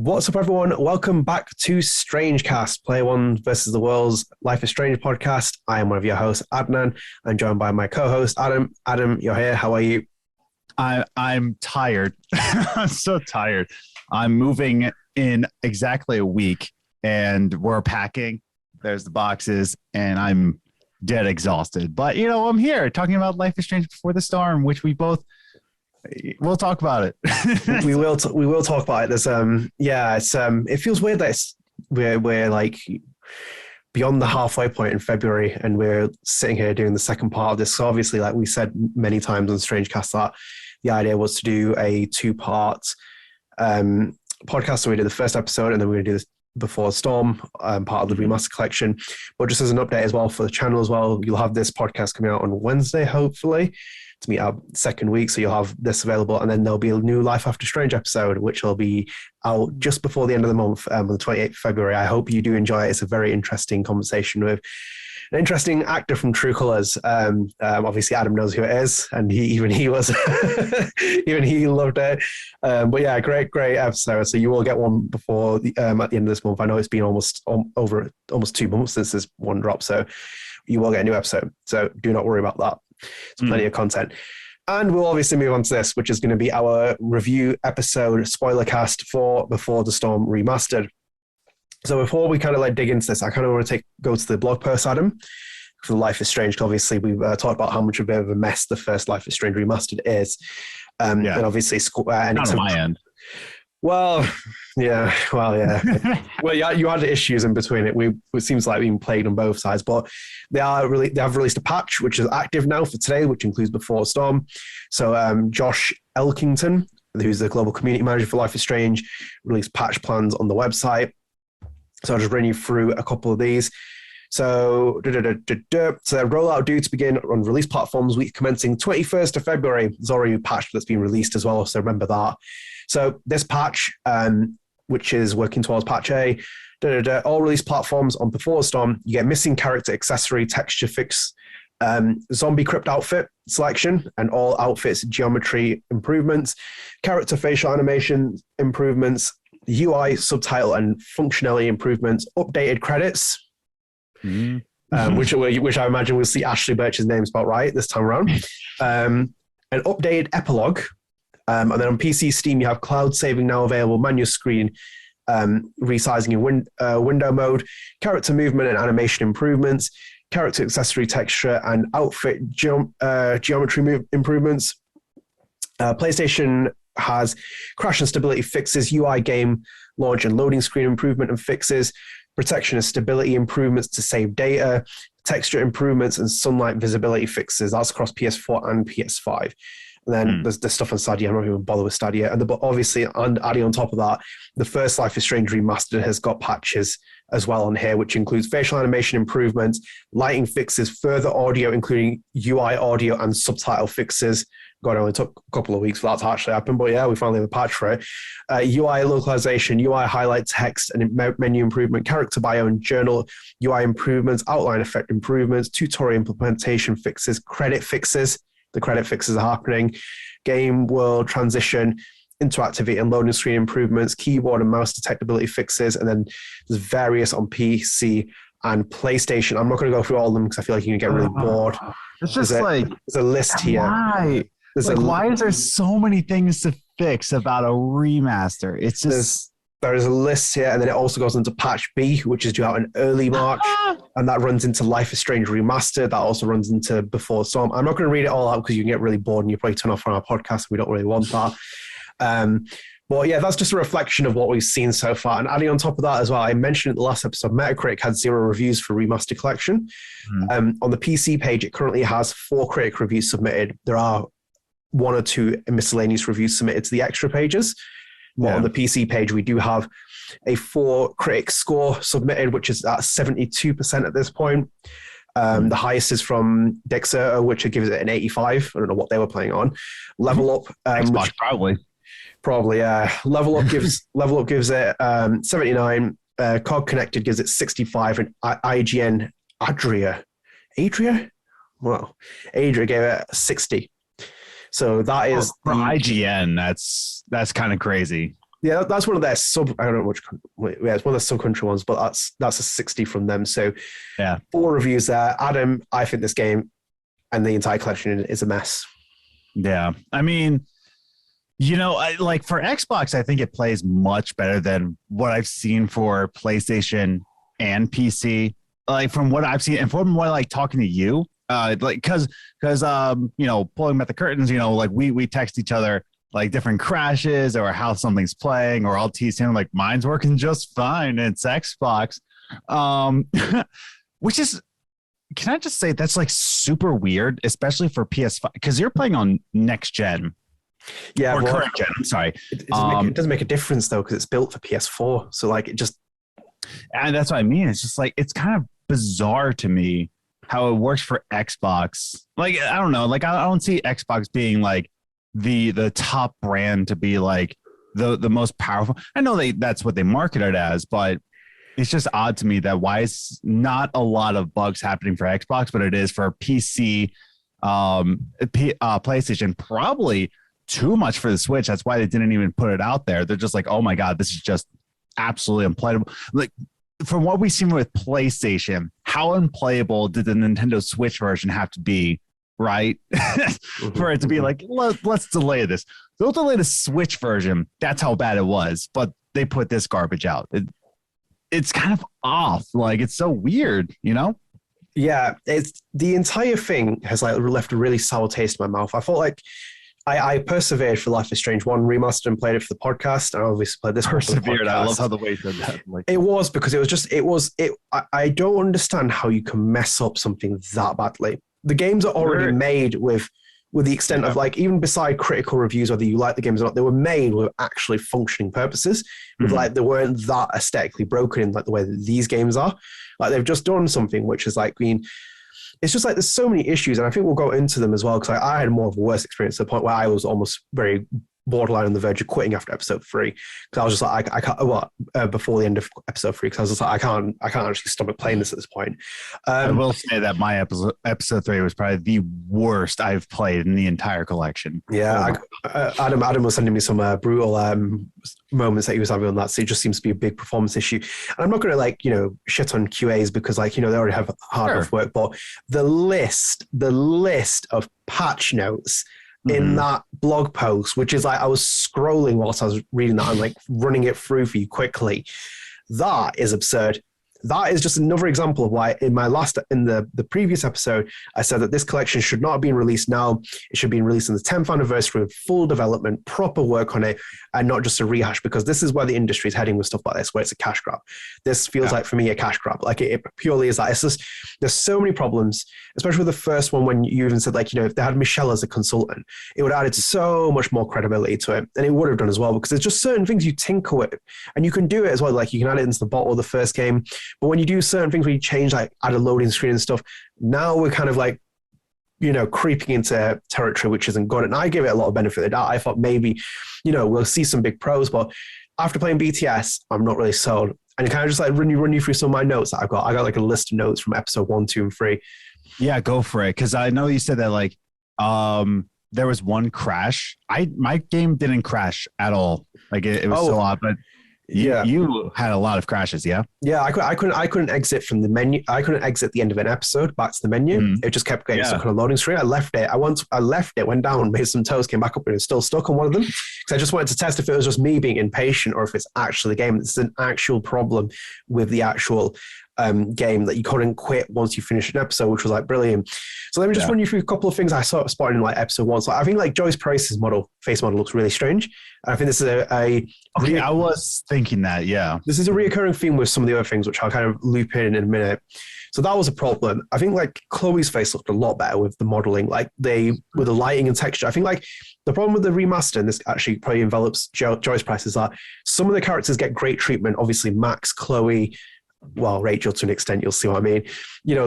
What's up, everyone? Welcome back to StrangeCast, Player One versus the World's Life Is Strange podcast. I am one of your hosts, Adnan. I'm joined by my co-host, Adam. Adam, you're here. How are you? I'm tired. I'm so tired. I'm moving in exactly a week, and we're packing. There's the boxes, and I'm dead exhausted. But, you know, I'm here talking about Life Is Strange Before the Storm, which we'll talk about it. we will talk about it. There's it feels weird that we're like beyond the halfway point in February, and we're sitting here doing the second part of this. So obviously, like we said many times on StrangeCast, that the idea was to do a two-part podcast. So we did the first episode, and then we're going to do this Before the Storm, part of the Remastered Collection. But just as an update as well for the channel as well, you'll have this podcast coming out on Wednesday, hopefully, to meet our second week. So you'll have this available, and then there'll be a new Life After Strange episode, which will be out just before the end of the month, on the 28th of February. I hope you do enjoy it. It's a very interesting conversation with an interesting actor from True Colors. Obviously, Adam knows who it is, and he was even he loved it. But yeah, great episode. So you will get one before at the end of this month. I know it's been almost 2 months since this one dropped, so you will get a new episode. So do not worry about that. There's plenty of content. And we'll obviously move on to this, which is going to be our review episode, Spoilercast for Before the Storm Remastered. So before we kind of like dig into this, I kind of want to go to the blog post, Adam, for Life Is Strange. Obviously, we've talked about how much of a mess the first Life Is Strange Remastered is. And obviously, Enix on my end. Well, yeah. Well, yeah, you had issues in between it. It seems like being played on both sides, but they have released a patch which is active now for today, which includes Before the Storm. So Josh Elkington, who's the global community manager for Life Is Strange, released patch plans on the website. So I'll just run you through a couple of these. So, rollout due to begin on release platforms week commencing 21st of February. There's already a patch that's been released as well, so remember that. So this patch, which is working towards patch A, all release platforms on Before the Storm, you get missing character accessory texture fix, zombie crypt outfit selection, and all outfits geometry improvements, character facial animation improvements, UI subtitle and functionality improvements, updated credits, which I imagine we'll see Ashley Birch's name spelled right this time around, an updated epilogue. And then on PC Steam, you have cloud saving now available, manual screen, resizing in window mode, character movement and animation improvements, character accessory texture and outfit geometry improvements. PlayStation has crash and stability fixes, UI game launch and loading screen improvement and fixes, protection and stability improvements to save data, texture improvements and sunlight visibility fixes. That's across PS4 and PS5. And then there's this stuff on Stadia. I'm not even bother with Stadia. And obviously, adding on top of that, the first Life Is Strange Remastered has got patches as well on here, which includes facial animation improvements, lighting fixes, further audio, including UI audio and subtitle fixes. God, it only took a couple of weeks for that to actually happen, but yeah, we finally have a patch for it. UI localization, UI highlight text and menu improvement, character bio and journal, UI improvements, outline effect improvements, tutorial implementation fixes, credit fixes. The credit fixes are happening. Game world transition, interactivity and loading screen improvements, keyboard and mouse detectability fixes, and then there's various on PC and PlayStation. I'm not going to go through all of them because I feel like you can get really bored. It's just there's a list here. Why? Why is there so many things to fix about a remaster? It's just... There's a list here, and then it also goes into patch B, which is due out in early March, and that runs into Life Is Strange Remastered. That also runs into Before the Storm. I'm not going to read it all out because you can get really bored and you probably turn off from our podcast. We don't really want that. But yeah, that's just a reflection of what we've seen so far. And adding on top of that as well, I mentioned in the last episode, Metacritic had 0 reviews for Remastered Collection. On the PC page, it currently has 4 critic reviews submitted. There are 1 or 2 miscellaneous reviews submitted to the extra pages. But on the PC page, we do have a 4 critic score submitted, which is at 72% at this point. The highest is from Dexerto, which gives it an 85. I don't know what they were playing on. Level Up, Xbox, probably, yeah. Level Up gives it 79. Cog Connected gives it 65, and IGN Adria gave it 60. So that is for IGN. That's kind of crazy. Yeah, that's one of their sub. I don't know which. Yeah, it's one of the sub-country ones, but that's a 60 from them. So, Yeah, 4 reviews there. Adam, I think this game and the entire collection is a mess. yeah. I mean, like for Xbox, I think it plays much better than what I've seen for PlayStation and PC. Like from what I've seen, and from what like talking to you, like because pulling back the curtains, like we text each other like different crashes or how something's playing, or I'll tease him like mine's working just fine. And it's Xbox, which is, can I just say that's like super weird, especially for PS5 because you're playing on next gen. Yeah, or current gen. I'm sorry. It doesn't make a difference though because it's built for PS4. So like it just, and that's what I mean. It's just like it's kind of bizarre to me how it works for Xbox. Like I don't know. Like I don't see Xbox being like the top brand to be like the most powerful. I know that's what they market it as, but it's just odd to me that why is not a lot of bugs happening for Xbox, but it is for PC, PlayStation, probably too much for the Switch. That's why they didn't even put it out there. They're just like, oh my God, this is just absolutely unplayable. Like from what we've seen with PlayStation, how unplayable did the Nintendo Switch version have to be, right? For it to be like, let's delay this. They'll delay the Switch version. That's how bad it was. But they put this garbage out. It's kind of off. Like it's so weird, Yeah, it's the entire thing has like left a really sour taste in my mouth. I felt like I persevered for Life Is Strange 1 Remastered and played it for the podcast. I obviously played this. Persevered. I love how the way said that. Like, it was because I don't understand how you can mess up something that badly. The games are already made with the extent of like, even beside critical reviews, whether you like the games or not, they were made with actually functioning purposes. With like, they weren't that aesthetically broken in like the way that these games are. Like they've just done something which is like it's just like there's so many issues, and I think we'll go into them as well because I had more of a worse experience to the point where I was almost very borderline on the verge of quitting after episode 3 because I was just like I can't before the end of episode 3 because I was just like I can't actually stomach playing this at this point. I will say that my episode 3 was probably the worst I've played in the entire collection. Yeah, Adam was sending me some brutal moments that he was having on that, so it just seems to be a big performance issue. And I'm not going to shit on QAs because they already have hard enough work, but the list of patch notes in that blog post, which is like I was scrolling whilst I was reading that and like running it through for you quickly. That is absurd. That is just another example of why in the previous episode, I said that this collection should not have been released now. It should be released on the 10th anniversary with full development, proper work on it, and not just a rehash, because this is where the industry is heading with stuff like this, where it's a cash grab. This feels like, for me, a cash grab. Like it purely is that. It's just, there's so many problems, especially with the first one when you even said, like, if they had Michelle as a consultant, it would have added so much more credibility to it. And it would have done as well, because there's just certain things you tinker with, and you can do it as well. Like you can add it into the bottle of the first game. But when you do certain things where you change, like add a loading screen and stuff, now we're kind of like, creeping into territory which isn't good. And I give it a lot of benefit of the doubt. I thought maybe, we'll see some big pros, but after playing BTS, I'm not really sold. And kind of just like run you through some of my notes that I've got. I got like a list of notes from episode 1, 2, and 3. Yeah, go for it. Because I know you said that like there was one crash. My game didn't crash at all. Like it was so odd, but you had a lot of crashes. Yeah. I couldn't exit from the menu. I couldn't exit the end of an episode back to the menu. It just kept getting stuck on a loading screen. I left it, went down, made some toast, came back up, and it's still stuck on one of them. Because I just wanted to test if it was just me being impatient or if it's actually the game. It's an actual problem with the actual game that you couldn't quit once you finish an episode, which was like brilliant. So let me just run you through a couple of things I saw spotted in like episode 1. So I think like Joyce Price's face model looks really strange. I think this is I was thinking that, this is a reoccurring theme with some of the other things, which I'll kind of loop in a minute. So that was a problem. I think like Chloe's face looked a lot better with the modeling, like with the lighting and texture. I think like the problem with the remaster, and this actually probably envelops Joyce Price, is that some of the characters get great treatment. Obviously, Max, Chloe, well, Rachel to an extent, you'll see what I mean.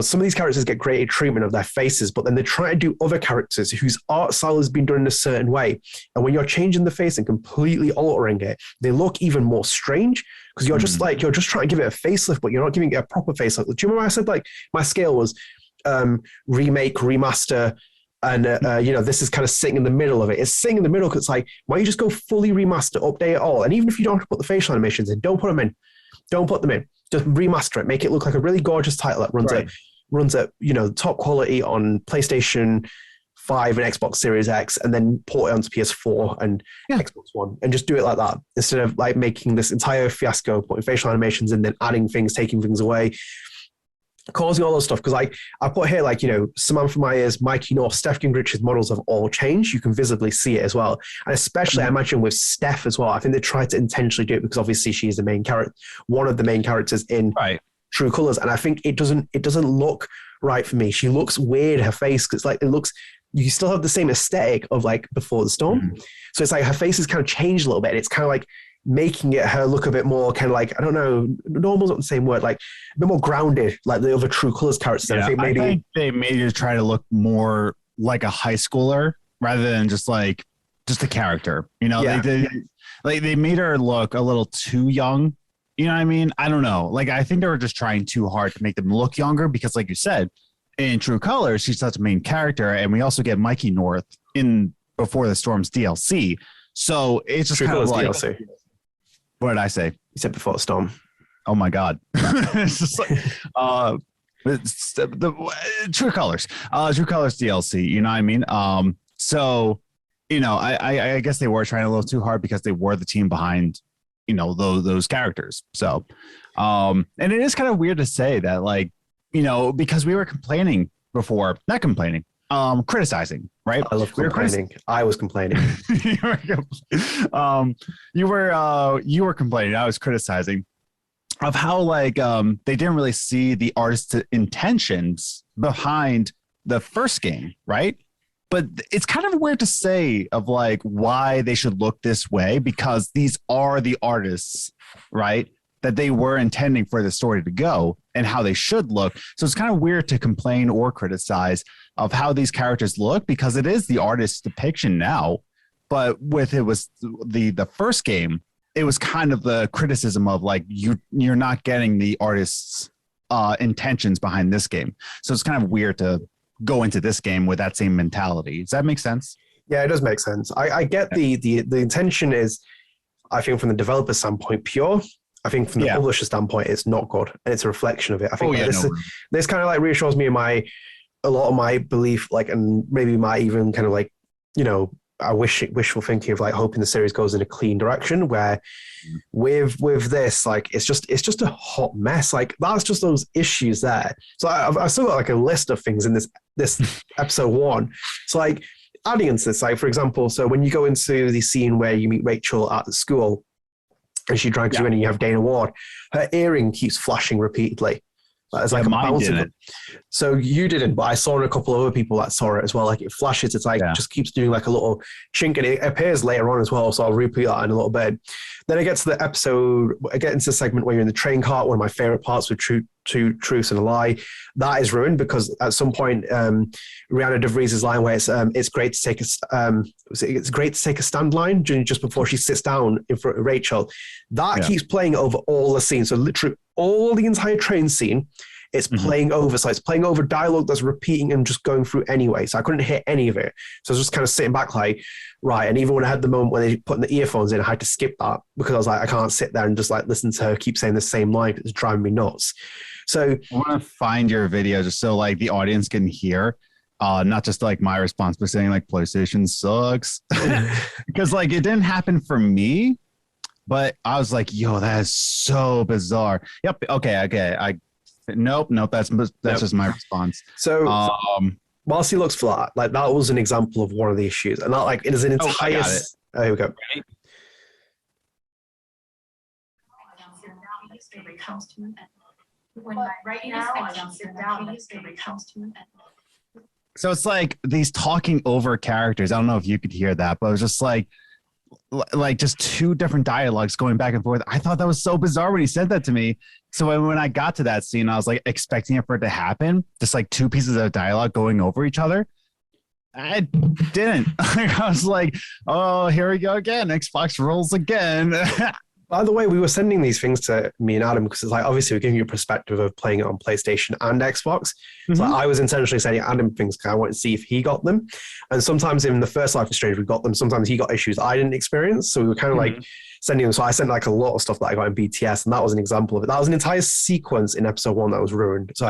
Some of these characters get great treatment of their faces, but then they try to do other characters whose art style has been done in a certain way. And when you're changing the face and completely altering it, they look even more strange because you're just trying to give it a facelift, but you're not giving it a proper facelift. Do you remember I said like my scale was remake, remaster, And, this is kind of sitting in the middle of it. It's sitting in the middle because it's like, why don't you just go fully remaster, update it all? And even if you don't have to put the facial animations in, don't put them in. Don't put them in. Just remaster it. Make it look like a really gorgeous title that runs at top quality on PlayStation 5 and Xbox Series X, and then port it onto PS4 and Xbox One, and just do it like that instead of like making this entire fiasco, putting facial animations and then adding things, taking things away, causing all those stuff. Because I put here Samantha Myers, Mikey North, Steph Gingrich's models have all changed. You can visibly see it as well, and especially I imagine with Steph as well. I think they tried to intentionally do it because obviously she's the main character, one of the main characters in True Colors, and I think it doesn't look right for me. She looks weird, her face, because it looks, you still have the same aesthetic of like Before the Storm. So it's like her face has kind of changed a little bit. It's kind of like making her look a bit more kind of like, I don't know, normal's not the same word, like a bit more grounded, like the other True Colors characters. Yeah, I think they made her try to look more like a high schooler rather than just a character. They made her look a little too young. You know what I mean? I don't know. Like, I think they were just trying too hard to make them look younger because, like you said, in True Colors, she's such a main character, and we also get Mikey North in Before the Storm's DLC. So it's just kind of like DLC. What did I say? You said Before the Storm. Oh my God! It's just like it's the True Colors, True Colors DLC. You know what I mean? So I guess they were trying a little too hard because they were the team behind those characters. So, and it is kind of weird to say that, like, because we were complaining before, not complaining, criticizing, right? I love complaining. I was complaining. You were complaining. I was criticizing of how they didn't really see the artist's intentions behind the first game, right? But it's kind of weird to say of like why they should look this way, because these are the artists, right, that they were intending for the story to go and how they should look. So it's kind of weird to complain or criticize of how these characters look, because it is the artist's depiction now. But it was the first game, it was kind of the criticism of like you're not getting the artist's intentions behind this game. So it's kind of weird to go into this game with that same mentality. Does that make sense? Yeah, it does make sense. I get the intention is, I think from the developer standpoint, pure. I think from the publisher standpoint, it's not good, and it's a reflection of it. I think this kind of like reassures me in a lot of my belief, like, and maybe my even kind of like, I wishful thinking of like hoping the series goes in a clean direction where with this, like, it's just a hot mess. Like, that's just those issues there. So I've still got like a list of things in this episode 1. So like adding into this, like, for example, so when you go into the scene where you meet Rachel at the school and she drags you in and you have Dana Ward, her earring keeps flashing repeatedly. It's like mine didn't. So you didn't, but I saw a couple of other people that saw it as well. Like, it flashes, it's like just keeps doing like a little chink, and it appears later on as well. So I'll repeat that in a little bit. Then I get to the episode, I get into the segment where you're in the train cart. One of my favorite parts with Truth and a Lie. That is ruined because at some point, Rihanna DeVries' line where it's great to take a stand line just before she sits down in front of Rachel. That keeps playing over all the scenes. So literally all the entire train scene, it's playing over. So it's playing over dialogue that's repeating and just going through anyway. So I couldn't hear any of it. So I was just kind of sitting back like, right. And even when I had the moment when they put the earphones in, I had to skip that because I was like, I can't sit there and just like listen to her keep saying the same line. It's driving me nuts. So I want to find your video just so like the audience can hear, not just like my response, but saying like PlayStation sucks. Because like it didn't happen for me, but I was like, yo, that is so bizarre. Yep. Okay. Nope. That's just my response. So whilst he looks flat, like that was an example of one of the issues, and that like it is an entire. Oh, here we go. So it's like these talking over characters. I don't know if you could hear that, but it was just like just two different dialogues going back and forth. I thought that was so bizarre when he said that to me. So when I got to that scene, I was like expecting it for it to happen. Just like two pieces of dialogue going over each other. I didn't. I was like, oh, here we go again. Xbox rules again. By the way, we were sending these things to me and Adam because it's like, obviously we're giving you a perspective of playing it on PlayStation and Xbox. So I was intentionally sending Adam things because I wanted to see if he got them. And sometimes in the first Life is Strange, we got them. Sometimes he got issues I didn't experience. So we were kind of like sending them. So I sent like a lot of stuff that I got in BTS, and that was an example of it. That was an entire sequence in episode 1 that was ruined. So I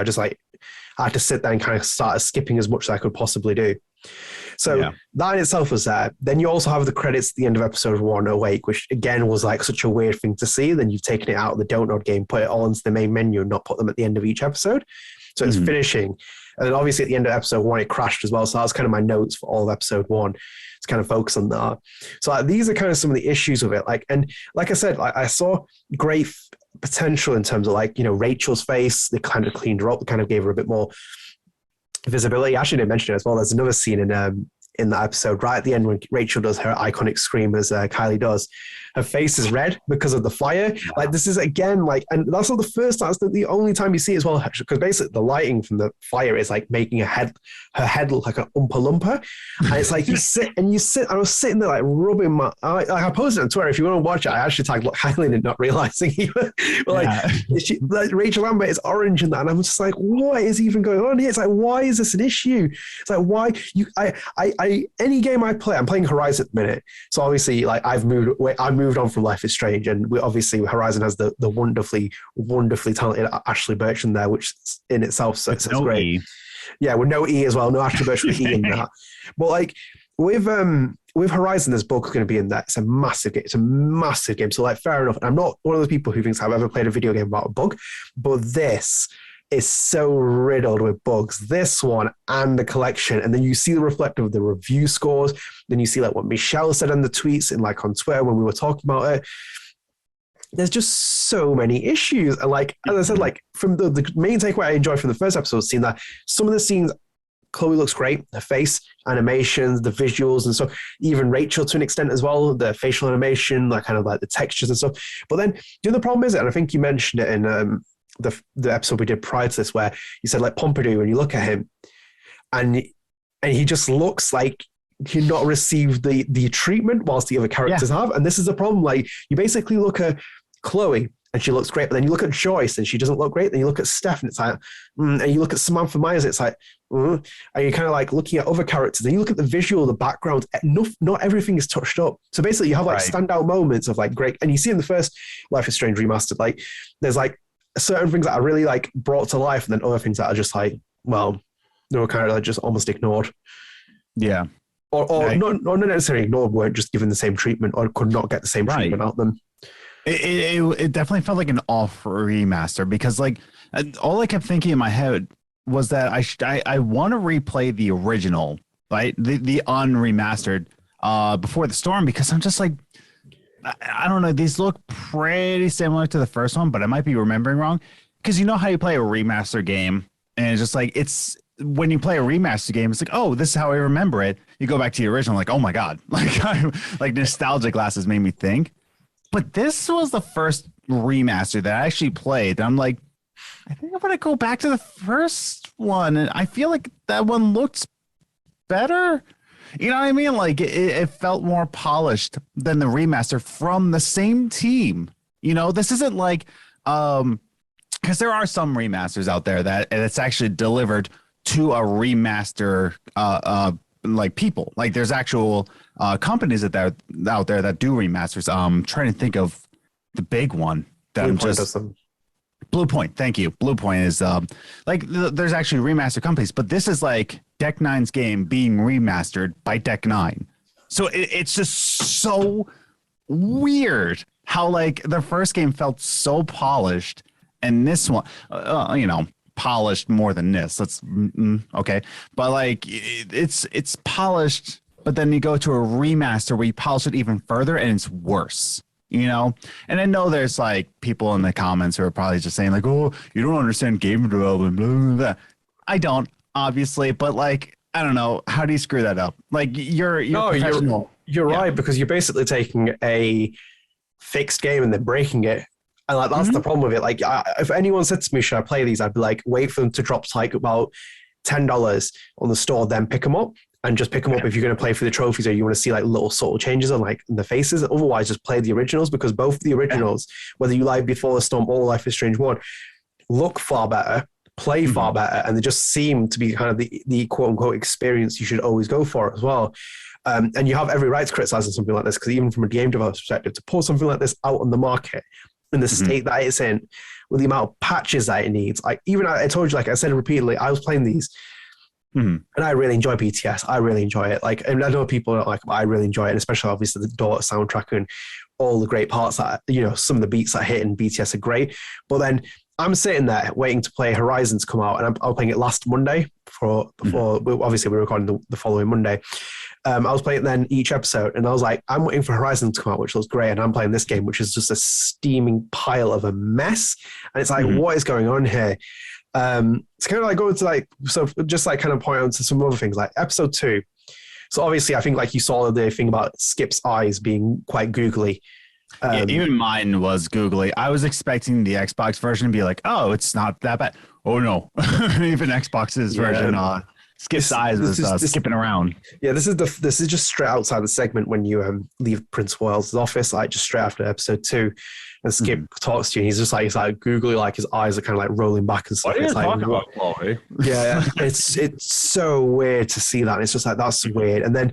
had to sit there and kind of start skipping as much as I could possibly do. So that in itself was there. Then you also have the credits at the end of episode 1, Awake, which again was like such a weird thing to see. Then you've taken it out of the Dontnod game, put it all into the main menu and not put them at the end of each episode. So it's finishing. And then obviously at the end of episode 1, it crashed as well. So that was kind of my notes for all of episode 1 to kind of focus on that. So like, these are kind of some of the issues with it. Like I said, like, I saw great potential in terms of like, Rachel's face. They kind of cleaned her up. They kind of gave her a bit more visibility. I actually didn't mention it as well. There's another scene in that episode right at the end when Rachel does her iconic scream as Kylie does. Her face is red because of the fire. Yeah. Like this is again like, and that's not the first time. That's the only time you see it as well, because basically the lighting from the fire is like making her head look like an Oompa Loompa. And it's like you sit. I was sitting there like rubbing my. I posted it on Twitter. If you want to watch it, I actually tagged Kylie and not realizing even. But like Rachel Lambert is orange in that, and I'm just like, what is even going on here? It's like, why is this an issue? It's like, why any game I play, I'm playing Horizon at the minute. So obviously, like I moved on from Life is Strange, and obviously Horizon has the wonderfully talented Ashley Birch there, which in itself so it's great. E. Yeah, with no E as well, no Ashley Birch with E in that. But like with Horizon, there's Bug going to be in that. It's a massive game. It's a massive game. So like, fair enough. I'm not one of those people who thinks I've ever played a video game about a bug, but this is so riddled with bugs, this one and the collection. And then you see the reflective of the review scores. Then you see like what Michelle said in the tweets and like on Twitter when we were talking about it. There's just so many issues. And like, as I said, like from the main takeaway I enjoyed from the first episode, seeing that some of the scenes, Chloe looks great, her face, animations, the visuals, and so even Rachel to an extent as well, the facial animation, like kind of like the textures and stuff. But then the other problem is, and I think you mentioned it in the episode we did prior to this, where you said like Pompidou, when you look at him and he just looks like he not received the treatment whilst the other characters have. And this is the problem. Like you basically look at Chloe and she looks great, but then you look at Joyce and she doesn't look great. Then you look at Steph and it's like, and you look at Samantha Myers, it's like, and you're kind of like looking at other characters and you look at the visual, the background, not everything is touched up. So basically you have like standout moments of like great, and you see in the first Life is Strange Remastered, like there's like certain things that are really like brought to life, and then other things that are just like, well, they were kind of like just almost ignored. Yeah. Or not necessarily ignored, weren't just given the same treatment or could not get the same treatment out of them. It definitely felt like an off remaster, because like all I kept thinking in my head was that I want to replay the original, right? The unremastered Before the Storm, because I'm just like, I don't know, these look pretty similar to the first one, but I might be remembering wrong. Because you know how you play a remaster game and it's just like, it's when you play a remaster game, it's like, oh, this is how I remember it. You go back to the original, like, oh my God, like nostalgia glasses made me think. But this was the first remaster that I actually played. I'm like, I think I'm going to go back to the first one. And I feel like that one looks better. You know what I mean? Like it felt more polished than the remaster from the same team. You know, this isn't like, because there are some remasters out there that it's actually delivered to a remaster, like people. Like there's actual companies out there that do remasters. Trying to think of the big one that Blue Point. Thank you. Blue Point is there's actually remaster companies, but this is like Deck Nine's game being remastered by Deck Nine. So it's just so weird how like the first game felt so polished, and this one, polished more than this. Let's okay, but like it's polished, but then you go to a remaster where you polish it even further, and it's worse. You know, and I know there's like people in the comments who are probably just saying like, "Oh, you don't understand game development." Blah, blah, blah. I don't, obviously, but like, I don't know, how do you screw that up? Like, you're professional. You're right, because you're basically taking a fixed game and then breaking it. And like that's the problem with it. Like, if anyone said to me, "Should I play these?" I'd be like, wait for them to drop to like about $10 on the store, then pick them up. and just pick them up if you're going to play for the trophies or you want to see like little subtle changes on like the faces. Otherwise, just play the originals, because both the originals, whether you like Before the Storm or Life is Strange 1, look far better, play far better, and they just seem to be kind of the quote unquote experience you should always go for as well. And you have every right to criticize something like this, because even from a game developer's perspective, to put something like this out on the market in the state that it's in, with the amount of patches that it needs, like even I told you, like I said repeatedly, I was playing these. And I really enjoy BTS. I really enjoy it. Like, and I know people don't like it, but I really enjoy it, and especially obviously the daughter soundtrack and all the great parts that, you know, some of the beats that hit in BTS are great. But then I'm sitting there waiting to play Horizon to come out, and I was playing it last Monday before obviously we were recording the following Monday. I was playing then each episode, and I was like, I'm waiting for Horizon to come out, which looks great, and I'm playing this game, which is just a steaming pile of a mess. And it's like, what is going on here? It's kind of like going to like, so just like kind of point out to some other things, like episode 2. So obviously, I think like you saw the thing about Skip's eyes being quite googly. Yeah, even mine was googly. I was expecting the Xbox version to be like, oh, it's not that bad. Oh no, even Xbox's version, Skip's eyes was skipping around. Yeah, this is just straight outside the segment when you leave Prince Wales' office, like just straight after episode 2. And Skip talks to you, and he's like googly, like his eyes are kind of like rolling back and stuff. What are you talking about, Chloe? Yeah, it's so weird to see that. And it's just like, that's weird. And then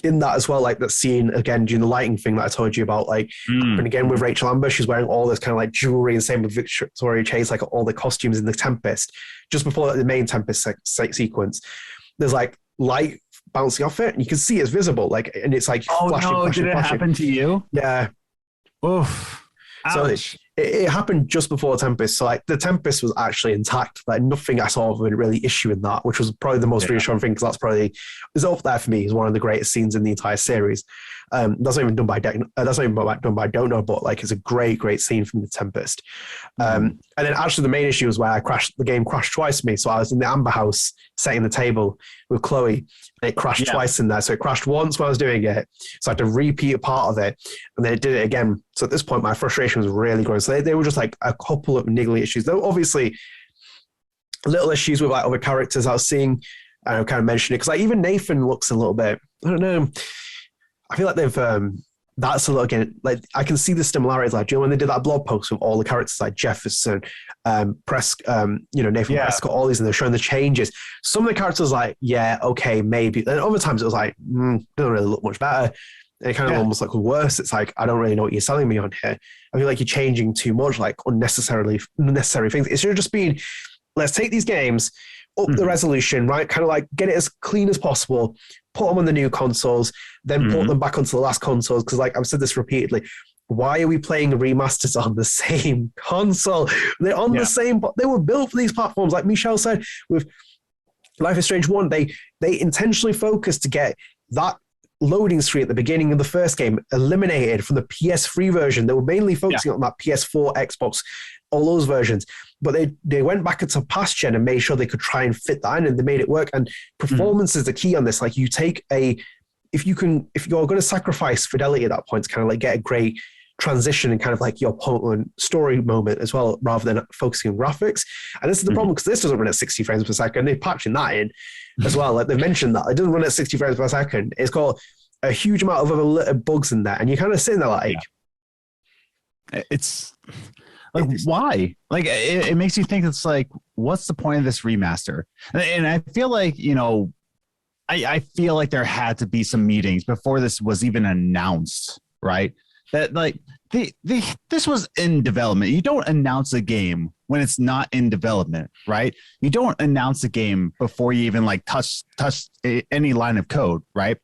in that as well, like that scene again during the lighting thing that I told you about, like, and again with Rachel Amber, she's wearing all this kind of like jewelry, and same with Victoria Chase, like all the costumes in the Tempest. Just before like, the main Tempest sequence, there's like light bouncing off it, and you can see it's visible, like, and it's like flashing. Did it happen to you? Yeah. Oof. Ouch. So it happened just before Tempest. So like the Tempest was actually intact. Like nothing I saw of a really issue in that, which was probably the most reassuring thing, because that's probably is up there for me as one of the greatest scenes in the entire series. That's not even done by done by Dontnod, but like it's a great scene from the Tempest. And then actually the main issue was where the game crashed twice for me. So I was in the Amber House setting the table with Chloe, and it crashed twice in there. So it crashed once when I was doing it, so I had to repeat a part of it, and then it did it again. So at this point my frustration was really growing. So they were just like a couple of niggly issues. There were obviously little issues with like other characters I was seeing, and I kind of mentioned it because like even Nathan looks a little bit, I don't know, I feel like they've that's a little, again, like I can see the similarities. Like, do you know when they did that blog post with all the characters like Jefferson, Nathan Prescott, all these, and they're showing the changes. Some of the characters like, yeah, okay, maybe. And other times it was like, doesn't really look much better. And it kind of almost like worse. It's like, I don't really know what you're selling me on here. I feel like you're changing too much, like unnecessary things. It should have just been, let's take these games, up the resolution, right? Kind of like get it as clean as possible, put them on the new consoles, then put them back onto the last consoles. Because like I've said this repeatedly, why are we playing remasters on the same console? They're on the same, but they were built for these platforms. Like Michelle said, with Life is Strange 1, they intentionally focused to get that loading screen at the beginning of the first game eliminated from the PS3 version. They were mainly focusing on that PS4, Xbox, all those versions. But they went back into past gen and made sure they could try and fit that in, and they made it work. And performance is the key on this. Like you take if you're going to sacrifice fidelity at that point to kind of like get a great transition and kind of like your potent story moment as well, rather than focusing on graphics. And this is the problem, because this doesn't run at 60 frames per second. They're patching that in as well. Like they've mentioned that it doesn't run at 60 frames per second. It's got a huge amount of other little bugs in there, and you're kind of sitting there like, it's like, why? Like it makes you think, it's like, what's the point of this remaster? And I feel like, I feel like there had to be some meetings before this was even announced, right? That like this was in development. You don't announce a game when it's not in development, right? You don't announce a game before you even like touch any line of code, right?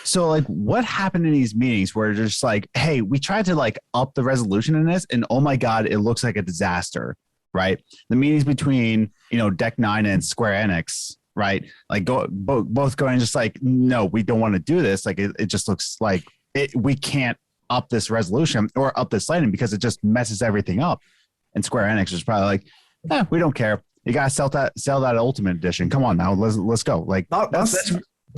So like what happened in these meetings where they're just like, hey, we tried to like up the resolution in this, and oh my God, it looks like a disaster, right? The meetings between, Deck 9 and Square Enix, right? Like both going just like, no, we don't want to do this. Like it just looks like we can't up this resolution or up this lighting because it just messes everything up. And Square Enix is probably like, we don't care. You gotta sell that Ultimate Edition. Come on now, let's go. Like that's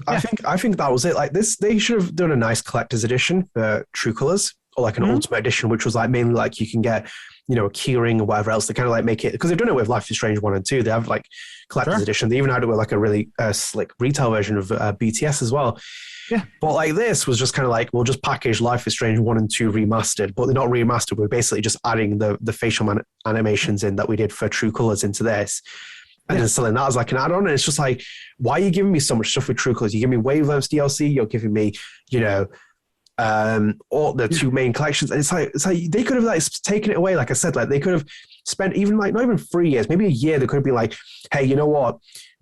I think that was it. Like this, they should have done a nice collector's edition for True Colors, or like an Ultimate Edition, which was like mainly like you can get keyring or whatever else. They kind of like make it, because they've done it with Life is Strange 1 and 2. They have like collector's edition. They even had it with like a really slick retail version of BTS as well. Yeah. But like this was just kind of like, we'll just package Life is Strange 1 and 2 remastered, but they're not remastered. We're basically just adding the facial animations in that we did for True Colors into this. And then selling that as like an add-on. And it's just like, why are you giving me so much stuff with True Colors? You're giving me Wavelengths DLC. You're giving me, all the two main collections. And it's like they could have like taken it away. Like I said, like they could have spent even like not even 3 years, maybe a year. They could have been like, hey, you know what?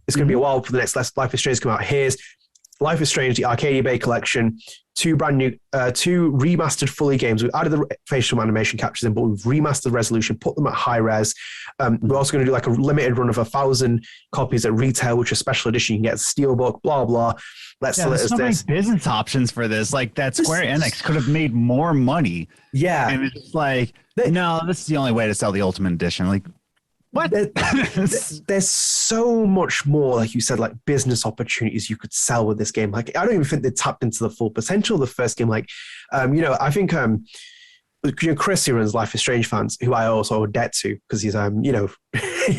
It's going to be a while for the next Life is Strange to come out. Here's Life is Strange, the Arcadia Bay collection, 2 brand new, 2 remastered fully games. We've added the facial animation captures in, but we've remastered the resolution, put them at high res. We're also going to do like a limited run of 1,000 copies at retail, which is special edition. You can get a steelbook, blah, blah. Let's sell it as this. Many business options for this. Like that Square Enix could have made more money. Yeah. And it's like, no, this is the only way to sell the Ultimate Edition. Like, what? There's so much more, like you said, like business opportunities you could sell with this game. Like, I don't even think they tapped into the full potential of the first game. Like, I think Chris, who runs Life is Strange fans, who I also owe debt to because he's, he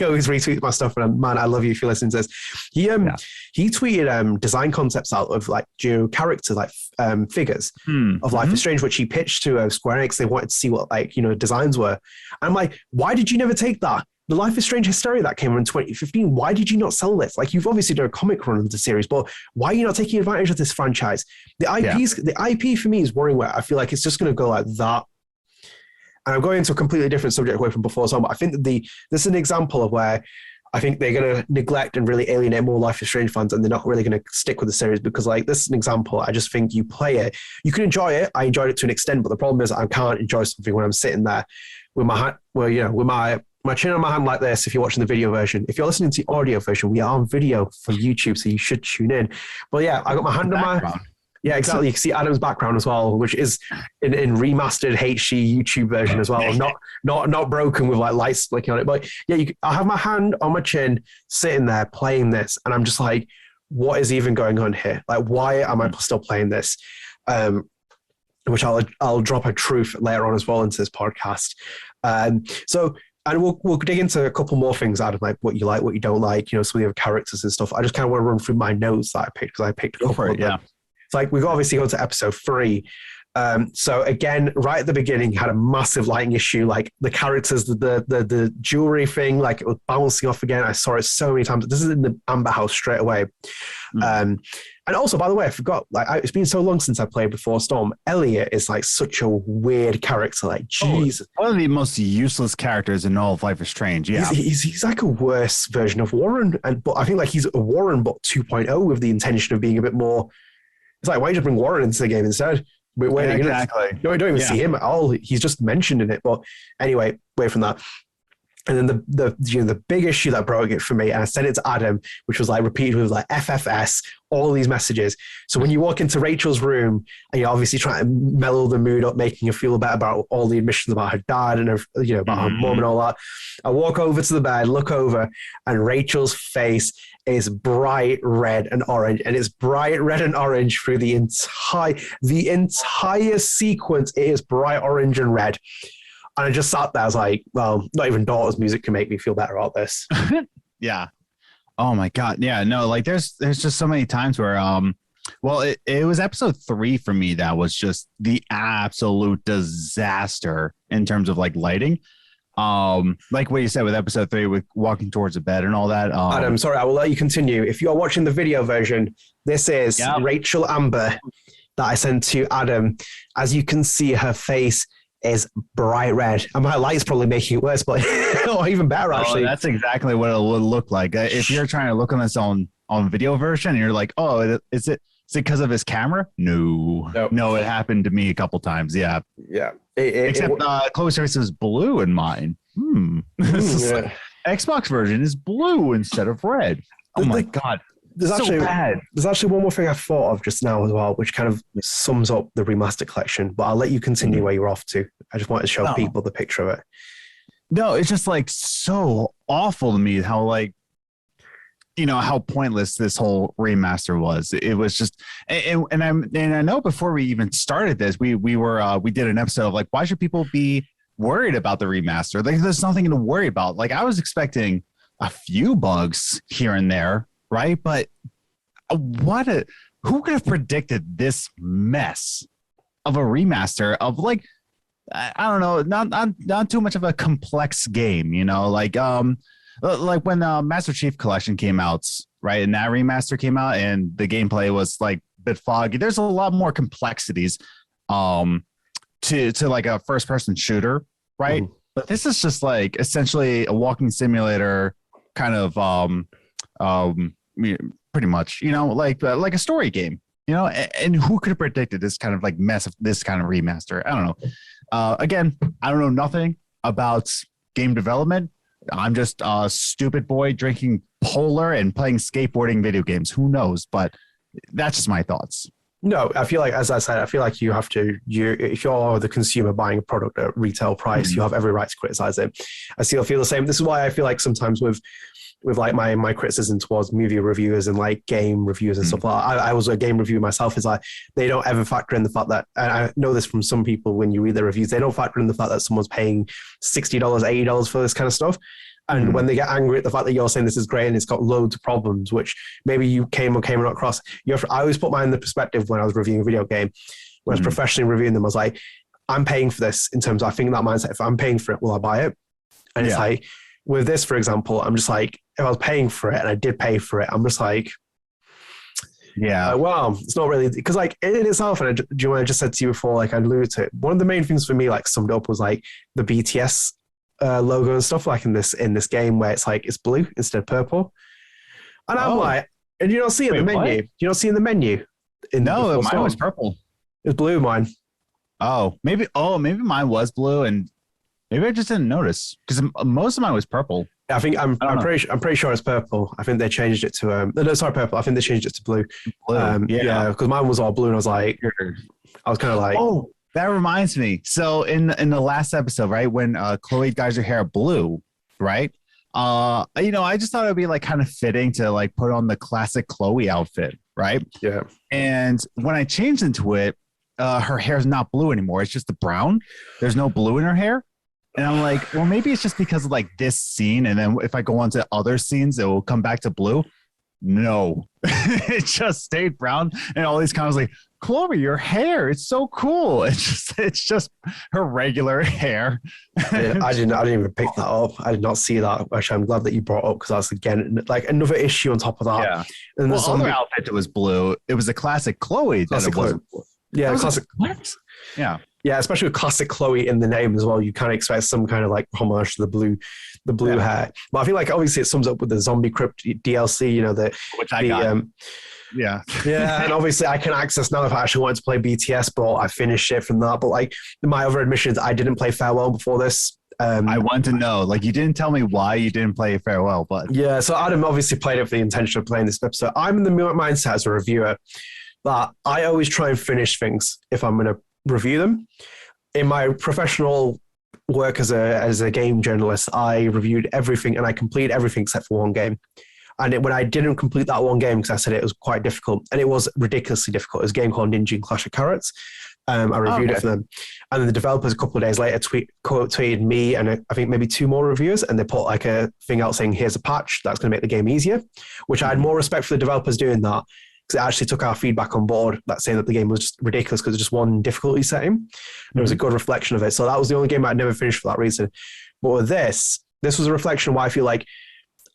always retweets my stuff. And man, I love you if you listen to this. He tweeted design concepts out of like character like figures of Life is Strange, which he pitched to Square Enix. They wanted to see what designs were. I'm like, why did you never take that? The Life is Strange Hysteria that came out in 2015, why did you not sell this? Like, you've obviously done a comic run of the series, but why are you not taking advantage of this franchise? The IP for me is worrying where I feel like it's just going to go like that. And I'm going into a completely different subject away from Before Storm, but I think that this is an example of where I think they're going to neglect and really alienate more Life is Strange fans, and they're not really going to stick with the series because, like, this is an example. I just think you play it, you can enjoy it. I enjoyed it to an extent, but the problem is I can't enjoy something when I'm sitting there with my hand, with my chin on my hand like this. If you're watching the video version, if you're listening to the audio version, we are on video for YouTube, so you should tune in. But yeah, I got my hand on my. Yeah, exactly. You can see Adam's background as well, which is in remastered HD YouTube version as well. Not broken with like lights flicking on it. But yeah, I have my hand on my chin, sitting there playing this, and I'm just like, what is even going on here? Like, why am I still playing this? Which I'll drop a truth later on as well into this podcast. And we'll dig into a couple more things, Adam, like what you like, what you don't like, some of the other characters and stuff. I just kind of want to run through my notes that I picked because I picked a couple of them. Yeah. It's like we've obviously gone to episode 3. So again, right at the beginning, had a massive lighting issue. Like the characters, the jewelry thing, like it was bouncing off again. I saw it so many times. This is in the Amber House straight away. And also, by the way, I forgot. Like it's been so long since I played Before Storm. Elliot is like such a weird character. Like Jesus, one of the most useless characters in all of Life is Strange. Yeah, he's like a worse version of Warren, but I think like he's a Warren but 2.0 with the intention of being a bit more. It's like, why don't you bring Warren into the game instead? Exactly. You don't even see him at all. He's just mentioned in it. But anyway, away from that. And then the big issue that broke it for me, and I sent it to Adam, which was like repeated with like FFS, all these messages. So when you walk into Rachel's room and you're obviously trying to mellow the mood up, making her feel better about all the admissions about her dad and her, about her mom and all that, I walk over to the bed, look over, and Rachel's face is bright red and orange, and it's bright red and orange through the entire sequence. It is bright orange and red. And I just sat there. I was like, well, not even Daughter's music can make me feel better about this. Yeah. Oh my God. Yeah. No, like there's just so many times where, it was episode 3 for me that was just the absolute disaster in terms of like lighting. Like what you said with episode 3 with walking towards the bed and all that. Adam, sorry, I will let you continue. If you're watching the video version, this is Rachel Amber that I sent to Adam. As you can see, her face is bright red, and my light's probably making it worse, but or even better actually. That's exactly what it would look like if you're trying to look on this on video version and you're like, oh, is it because of his camera? No, it happened to me a couple times. Yeah Except Chloe's face is blue in mine. Xbox version is blue instead of red. Oh my God. There's actually one more thing I thought of just now as well, which kind of sums up the Remastered Collection, but I'll let you continue where you're off to. I just wanted to show people the picture of it. No, it's just like so awful to me how like, how pointless this whole remaster was. It was just, and I know before we even started this, we did an episode of like, why should people be worried about the remaster. Like, there's nothing to worry about. Like, I was expecting a few bugs here and there, right? But who could have predicted this mess of a remaster of, like, I don't know, not too much of a complex game, you know, like when Master Chief Collection came out, right? And that remaster came out and the gameplay was like a bit foggy. There's a lot more complexities to like a first person shooter, right? Mm-hmm. But this is just like essentially a walking simulator kind of pretty much, you know, like a story game, you know, and who could have predicted this kind of like mess of this kind of remaster? I don't know. Again, I don't know nothing about game development. I'm just a stupid boy drinking Polar and playing skateboarding video games. Who knows? But that's just my thoughts. No, I feel like, as I said, I feel like you have to, if you're the consumer buying a product at retail price, you have every right to criticize it. I still feel the same. This is why I feel like sometimes with like my criticism towards movie reviewers and like game reviewers and stuff like that, I was a game reviewer myself, is like they don't ever factor in the fact that, and I know this from some people when you read their reviews, they don't factor in the fact that someone's paying $60, $80 for this kind of stuff. And when they get angry at the fact that you're saying this is great and it's got loads of problems, which maybe you came across, I always put mine in the perspective when I was reviewing a video game, when I was professionally reviewing them, I was like, I'm paying for this in terms of, I think that mindset, if I'm paying for it, will I buy it? And it's like, with this, for example, I'm just like, if I was paying for it and I did pay for it, I'm just like, well, it's not really, because like in itself, and I just said to you before, like I alluded to it, one of the main things for me, like summed up, was like the BTS logo and stuff, like in this game where it's like it's blue instead of purple, and I'm like, and you don't see in the menu. What? You don't see in the menu. No, mine was purple. It was blue, mine. Maybe mine was blue, and maybe I just didn't notice because most of mine was purple. I think I'm pretty sure it's purple. I think they changed it to no, sorry, purple. I think they changed it to blue. Because mine was all blue, and I was kind of like, oh. That reminds me. So in the last episode, right, when Chloe dyes her hair blue, right? You know, I just thought it would be like kind of fitting to like put on the classic Chloe outfit, right? Yeah. And when I changed into it, her hair's not blue anymore. It's just the brown. There's no blue in her hair. And I'm like, well, maybe it's just because of like this scene. And then if I go on to other scenes, it will come back to blue. No, it just stayed brown. And all these comments like, Chloe, your hair, it's so cool. It's just her regular hair. I didn't even pick that up. I did not see that, which I'm glad that you brought up, because that's again like another issue on top of that. Yeah. And the other outfit that was blue, it was a classic Chloe. Classic Chloe. Yeah, classic. What? Yeah. Yeah, especially with classic Chloe in the name as well. You kind of expect some kind of like homage to the blue hair. But I feel like obviously it sums up with the Zombie Crypt DLC, you know, which I got. Yeah, and obviously I can access now if I actually wanted to play BTS, but I finished it from that. But like my other admissions, I didn't play Farewell before this. I want to know, like, you didn't tell me why you didn't play Farewell, but yeah. So Adam obviously played it for the intention of playing this episode. I'm in the mindset as a reviewer that I always try and finish things if I'm going to review them. In my professional work as a game journalist, I reviewed everything and I completed everything except for one game. And when I didn't complete that one game, because I said it was quite difficult, and it was ridiculously difficult. It was a game called Ninja and Clash of Carrots. I reviewed it for them. And then the developers a couple of days later tweeted me and I think maybe two more reviewers, and they put like a thing out saying, here's a patch that's going to make the game easier, which I had more respect for the developers doing that, because it actually took our feedback on board, that saying that the game was just ridiculous because it's just one difficulty setting. It was a good reflection of it. So that was the only game I'd never finished for that reason. But with this was a reflection of why I feel like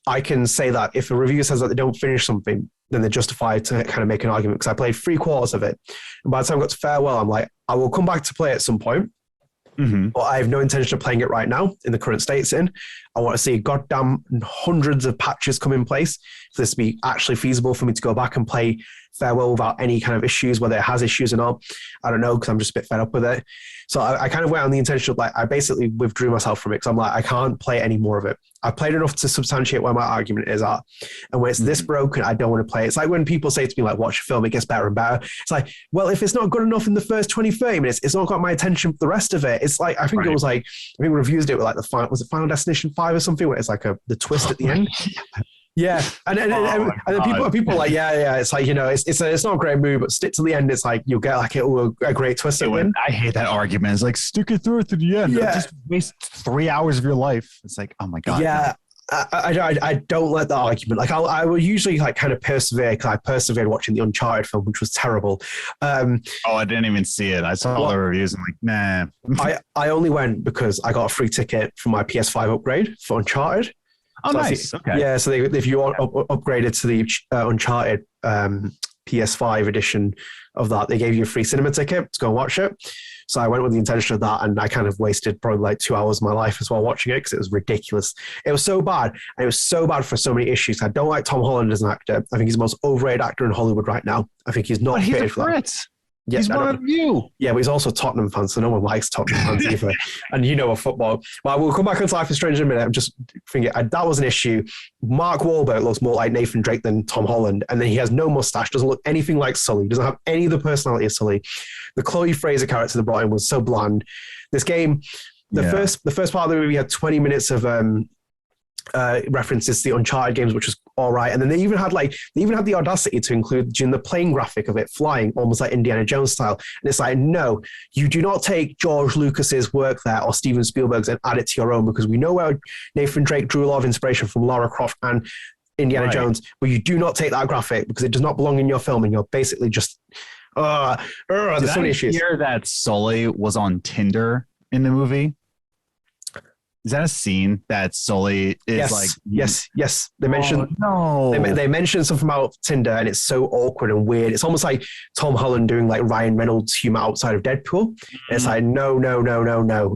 I can say that if a reviewer says that they don't finish something, then they're justified to kind of make an argument, because I played 3/4 of it. And by the time I got to Farewell, I'm like, I will come back to play at some point, but I have no intention of playing it right now in the current state it's in. I want to see goddamn hundreds of patches come in place for this to be actually feasible for me to go back and play Farewell without any kind of issues, whether it has issues or not. I don't know, because I'm just a bit fed up with it. So I kind of went on the intention of like, I basically withdrew myself from it, because I'm like, I can't play any more of it. I've played enough to substantiate where my argument is at. And when it's this broken, I don't want to play it. It's like when people say to me, like, watch a film, it gets better and better. It's like, well, if it's not good enough in the first 20, 30 minutes, it's not got my attention for the rest of it. It's like, I think it was like, I think we reviewed it with like was it Final Destination 5 or something, where it's like the twist at the end. Yeah, and then people are like, yeah, it's like, it's not a great move, but stick to the end. It's like you'll get like a great twist at the end. I hate that argument. It's like stick it through it to the end. Yeah. Just waste 3 hours of your life. It's like, oh my god. Yeah, no. I don't like that argument. Like I will usually like kind of persevere, because I persevered watching the Uncharted film, which was terrible. I didn't even see it. I saw all the reviews. I'm like, nah. I only went because I got a free ticket for my PS5 upgrade for Uncharted. Oh, so nice. Okay. Yeah, so if you upgraded to the Uncharted PS5 edition of that, they gave you a free cinema ticket to go and watch it. So I went with the intention of that, and I kind of wasted probably like 2 hours of my life as well watching it, because it was ridiculous. It was so bad, and it was so bad for so many issues. I don't like Tom Holland as an actor. I think he's the most overrated actor in Hollywood right now. I think he's not. But he's a Brit. Yeah, he's one of you. Yeah, but he's also a Tottenham fan, so no one likes Tottenham fans either. And a football. Well, we'll come back on Life Is Strange in a minute. I'm just thinking that was an issue. Mark Wahlberg looks more like Nathan Drake than Tom Holland, and then he has no mustache, doesn't look anything like Sully, doesn't have any of the personality of Sully. The Chloe Fraser character they brought in was so bland. This game, the first part of the movie had 20 minutes of references to the Uncharted games, which was all right. And then they even had the audacity to include the plane graphic of it flying almost like Indiana Jones style. And it's like, no, you do not take George Lucas's work there or Steven Spielberg's and add it to your own, because we know where Nathan Drake drew a lot of inspiration from Lara Croft and Indiana Jones, but you do not take that graphic because it does not belong in your film, and you're basically just there's so many issues. Did I hear that Sully was on Tinder in the movie? Is that a scene that Sully is Yes. They mentioned they mentioned something about Tinder, and it's so awkward and weird. It's almost like Tom Holland doing like Ryan Reynolds humor outside of Deadpool. It's like no.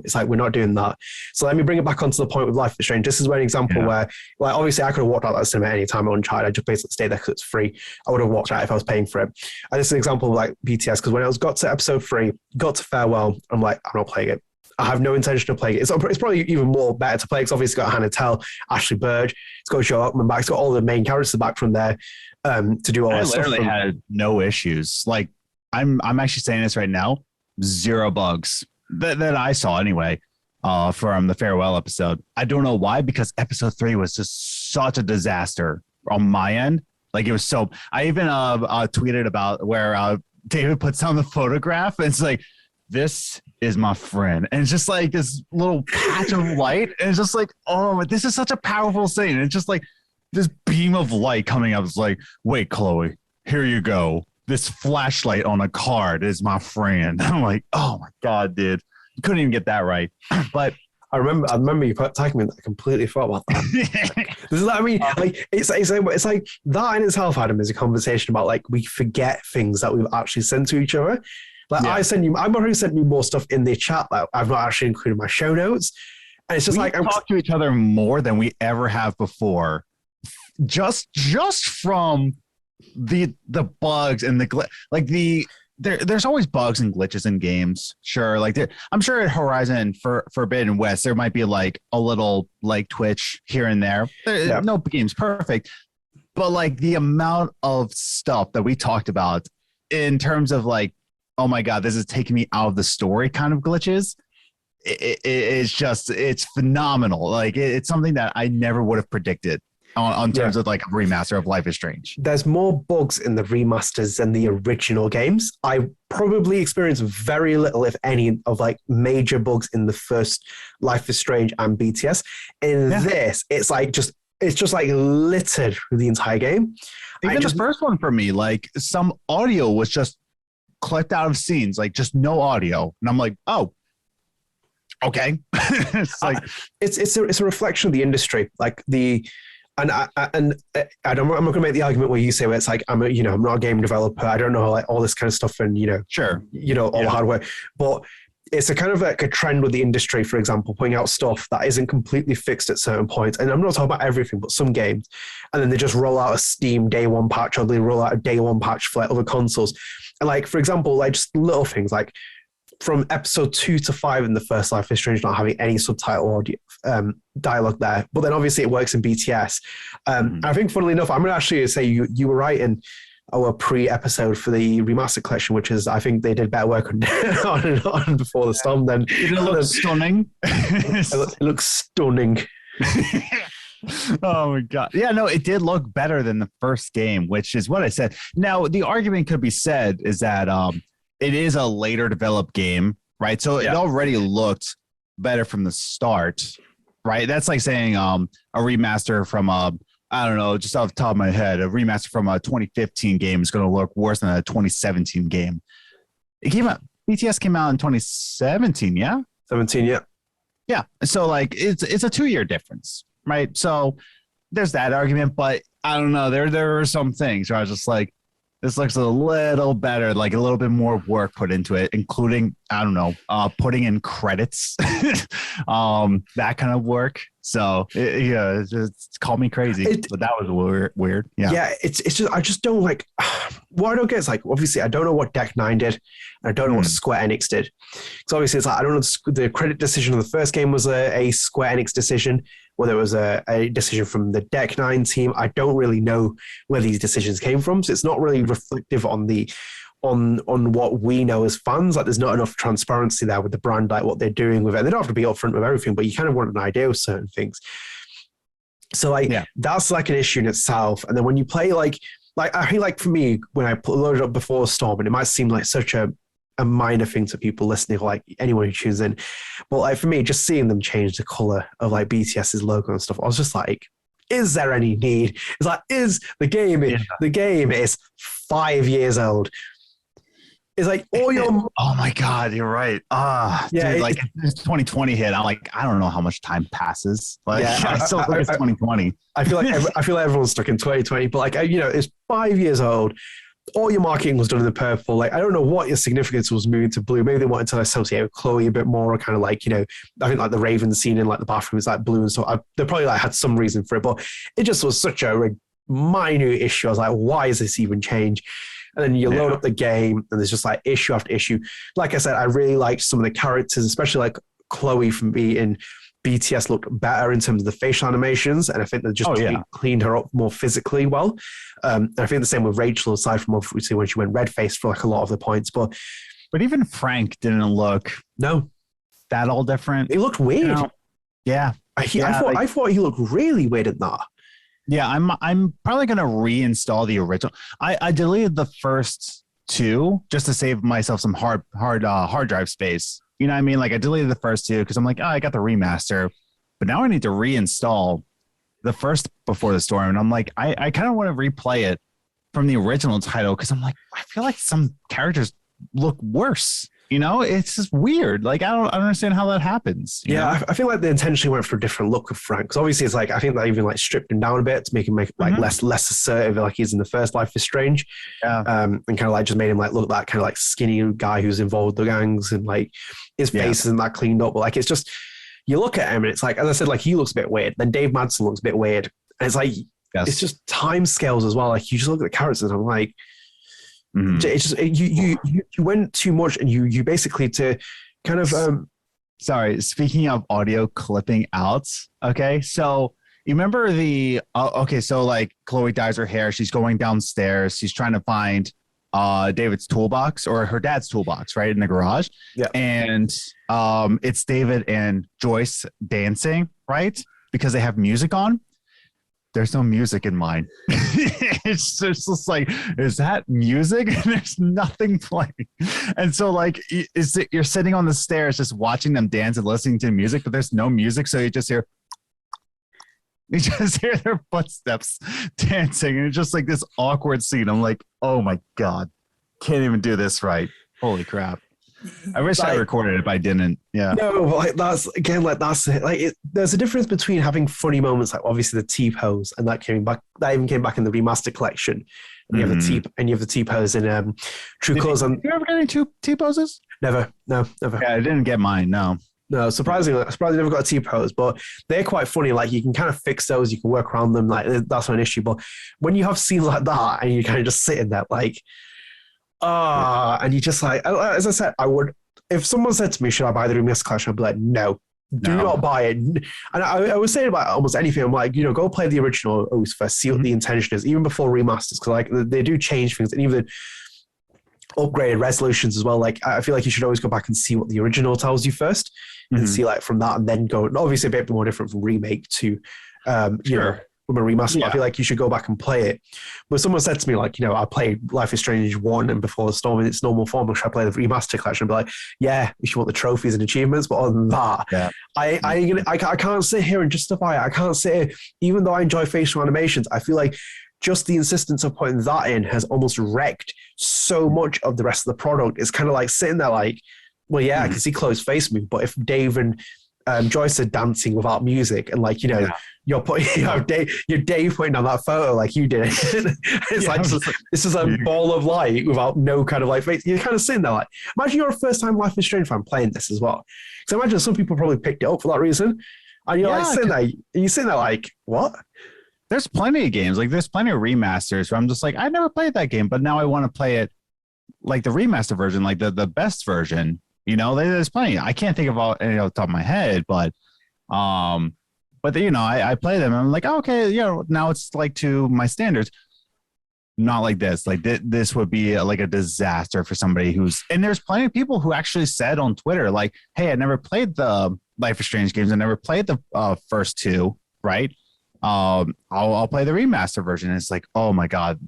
It's like, we're not doing that. So let me bring it back onto the point with Life Is Strange. This is an example where, like, obviously I could have walked out of that cinema any time I Uncharted. I just basically stayed there because it's free. I would have walked out if I was paying for it. And this is an example of like BTS, because when I got to episode 3, got to farewell, I'm like, I'm not playing it. I have no intention of playing it. It's probably even more better to play, because obviously it's got Hannah Tell, Ashley Burge, it's got Joe Ockman back, it's got all the main characters back from there to do all that stuff. I literally had no issues. Like, I'm actually saying this right now, 0 bugs that I saw anyway from the farewell episode. I don't know why, because episode 3 was just such a disaster on my end. Like, it was so. I even tweeted about where David puts on the photograph, and it's like, this is my friend. And it's just like this little patch of light. And it's just like, oh, this is such a powerful scene. And it's just like this beam of light coming up. It's like, wait, Chloe, here you go. This flashlight on a card is my friend. I'm like, oh my God, dude. You couldn't even get that right. But I remember you tagging me. I completely forgot about that. This is, I mean, like it's like that in itself, Adam, is a conversation about like we forget things that we've actually sent to each other. Like I've already sent you more stuff in the chat that I've not actually included in my show notes. And it's just we talk to each other more than we ever have before. Just from the bugs and there's always bugs and glitches in games. Sure. Like I'm sure at Horizon Forbidden West, there might be like a little like twitch here and there. No game's perfect. But like the amount of stuff that we talked about in terms of like, oh my God, this is taking me out of the story kind of glitches. It's phenomenal. Like it's something that I never would have predicted on terms of like a remaster of Life Is Strange. There's more bugs in the remasters than the original games. I probably experienced very little, if any, of like major bugs in the first Life Is Strange and BTS. In this, it's just like littered through the entire game. Even the first one for me, like some audio was just clipped out of scenes, like just no audio, and I'm like, oh, okay. It's like it's a reflection of the industry, like I'm not going to make the argument where you say where it's like I'm not a game developer, I don't know like all this kind of stuff, and all the hard work, but it's a kind of like a trend with the industry, for example, putting out stuff that isn't completely fixed at certain points. And I'm not talking about everything, but some games. And then they just roll out a Steam day one patch, or they roll out a day one patch for like other consoles. And like, for example, like just little things like from episode 2 to 5 in the first Life is Strange not having any subtitle audio, dialogue there. But then obviously it works in BTS. I think funnily enough, I'm going to actually say you were right in our pre-episode for the Remastered Collection, which is, I think they did better work on Before the Storm. Then it looks stunning. It looks stunning. Oh my god. Yeah, no, it did look better than the first game, which is what I said. Now, the argument could be said is that it is a later developed game, right? So it already looked better from the start, right? That's like saying a remaster from I don't know, just off the top of my head, a remaster from a 2015 game is going to look worse than a 2017 game. BTS came out in 2017, yeah? 17, yeah. Yeah. So like it's a 2-year difference, right? So there's that argument, but I don't know. There are some things where I was just like, this looks a little better, like a little bit more work put into it, including, I don't know, putting in credits, that kind of work. So it's called me crazy, but that was weird. Yeah. Yeah. It's just, I just don't like, what I don't get is like, obviously I don't know what Deck 9 did. And I don't know what Square Enix did. So obviously it's like, I don't know, the credit decision of the first game was a Square Enix decision, whether it was a decision from the Deck 9 team. I don't really know where these decisions came from. So it's not really reflective on on what we know as fans. Like there's not enough transparency there with the brand, like what they're doing with it. They don't have to be upfront with everything, but you kind of want an idea of certain things. So like that's like an issue in itself. And then when you play like I feel like for me, when I loaded up Before Storm, and it might seem like such a minor thing to people listening, or like anyone who tunes in, but like for me, just seeing them change the color of like BTS's logo and stuff, I was just like, is there any need? It's like, the game is 5 years old. It's like all your. Oh my god, you're right. Dude, like it's 2020 hit. I'm like, I don't know how much time passes. Like, I still think it's 2020. I feel like everyone's stuck in 2020, but like it's 5 years old. All your marketing was done in the purple. Like I don't know what your significance was moving to blue. Maybe they wanted to associate with Chloe a bit more, or kind of like I think like the Raven scene in like the bathroom is like blue and stuff. They probably like had some reason for it, but it just was such a minute issue. I was like, why is this even change? And then you load up the game, and there's just like issue after issue. Like I said, I really liked some of the characters, especially like Chloe from being BTS looked better in terms of the facial animations, and I think they just cleaned her up more physically well. And I think the same with Rachel, aside from obviously when she went red-faced for like a lot of the points. But even Frank didn't look that all different. He looked weird. Yeah. I thought he looked really weird in that. Yeah, I'm probably gonna reinstall the original. I deleted the first 2 just to save myself some hard drive space. You know what I mean? Like I deleted the first 2 because I'm like, I got the remaster, but now I need to reinstall the first Before the Storm, and I'm like, I kind of want to replay it from the original title because I'm like, I feel like some characters look worse. It's just weird. Like I don't understand how that happens. I feel like they intentionally went for a different look of Frank. Because obviously it's like I think they even like stripped him down a bit to make him like less assertive, like he's in the first Life Is Strange. Yeah. And kind of like just made him like look that kind of like skinny guy who's involved with the gangs, and like his face isn't that cleaned up. But like it's just you look at him and it's like, as I said, like he looks a bit weird. Then Dave Madsen looks a bit weird, and it's like it's just time scales as well. Like you just look at the characters and I'm like. It's just you went too much, and you basically to kind of sorry, speaking of audio clipping out, okay, so you remember so like Chloe dyes her hair, she's going downstairs, she's trying to find David's toolbox, or her dad's toolbox, right, in the garage. And it's David and Joyce dancing, right, because they have music on. There's no music in mine. It's just like, is that music? And there's nothing playing. And so like, you're sitting on the stairs just watching them dance and listening to music, but there's no music. So you just hear their footsteps dancing. And it's just like this awkward scene. I'm like, oh my God, can't even do this right. Holy crap. I wish I recorded it, but I didn't. Yeah. No, like that's there's a difference between having funny moments, like obviously the T-pose, and that even came back in the Remastered Collection. And you have the T-pose in True Colors. Did you ever get any T-poses? Never. No, never. Yeah, I didn't get mine. No, surprisingly, never got a T-pose, but they're quite funny. Like you can kind of fix those, you can work around them. Like that's not an issue. But when you have scenes like that, and you kind of just sitting there, like. And you just like, as I said, I would, if someone said to me, should I buy the Remastered Collection? I'd be like, no, do not buy it. And I was saying about almost anything. I'm like, go play the original O's first, see what the intention is, even before remasters, because like they do change things, and even upgraded resolutions as well. Like I feel like you should always go back and see what the original tells you first, and see like from that, and then go. And obviously, a bit more different from remake to you know, from a remaster. I feel like you should go back and play it. But someone said to me, like, you know, I played Life is Strange 1 and Before the Storm in its normal form. Should I play the Remastered Collection? And be like, yeah, if you want the trophies and achievements. But other than that, I can't sit here and justify it. I can't sit here, even though I enjoy facial animations, I feel like just the insistence of putting that in has almost wrecked so much of the rest of the product. It's kind of like sitting there like, well, yeah, I can see Chloe's face move, but if Dave and Joyce are dancing without music, and like, you know, you're putting, you know, Dave putting on that photo like you did. It's like this is a ball of light without no kind of like face. You're kind of sitting there like, imagine you're a first time Life is Strange fan playing this as well. So imagine some people probably picked it up for that reason, and you're like sitting there like, what? There's plenty of games, like there's plenty of remasters where I'm just like, I never played that game, but now I want to play it like the remaster version, like the best version. You know, there's plenty. I can't think of all any off the top of my head, but you know, I play them and I'm like, oh, okay, you know, now it's like to my standards. Not like this. Like this would be like a disaster for somebody who's, and there's plenty of people who actually said on Twitter, like, hey, I never played the Life is Strange games. I never played the first two, right? I'll play the remaster version. And it's like, oh my God,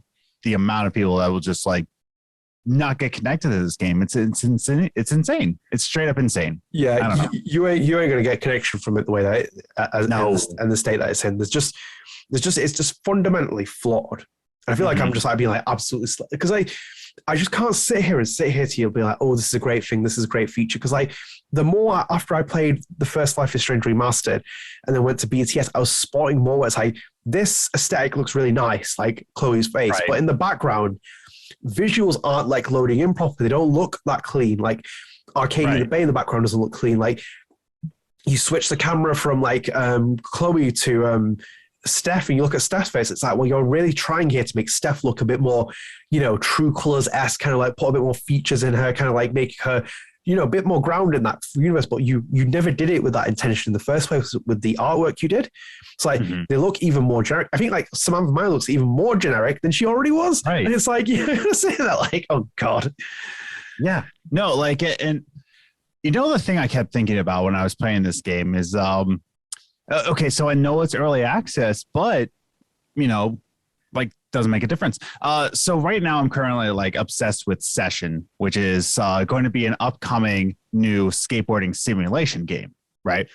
the amount of people that will just like not get connected to this game. It's insane. It's insane. It's straight up insane. Yeah, you ain't gonna get connection from it the way that and the state that it's in. It's just fundamentally flawed. And I feel like I'm just like being like absolutely because I just can't sit here to you and be like, oh, this is a great thing, this is a great feature. Because like the more after I played the first Life is Strange Remastered and then went to BTS, I was spotting more where it's like this aesthetic looks really nice, like Chloe's face, right. But in the background, visuals aren't like loading in properly. They don't look that clean. Like Arcadia the Bay in the background doesn't look clean. Like you switch the camera from like Chloe to Steph and you look at Steph's face, it's like, well, you're really trying here to make Steph look a bit more, you know, True Colors-esque, kind of like put a bit more features in her, kind of like make her, you know, a bit more grounded in that universe. But you never did it with that intention in the first place with the artwork you did. It's like they look even more generic. I think like Samantha Maya looks even more generic than she already was. Right. And it's like, you're saying that like, oh God. Yeah. No, like, and you know, the thing I kept thinking about when I was playing this game is, okay, so I know it's early access, but, you know, like, doesn't make a difference. So right now I'm currently like obsessed with Session, which is going to be an upcoming new skateboarding simulation game, right?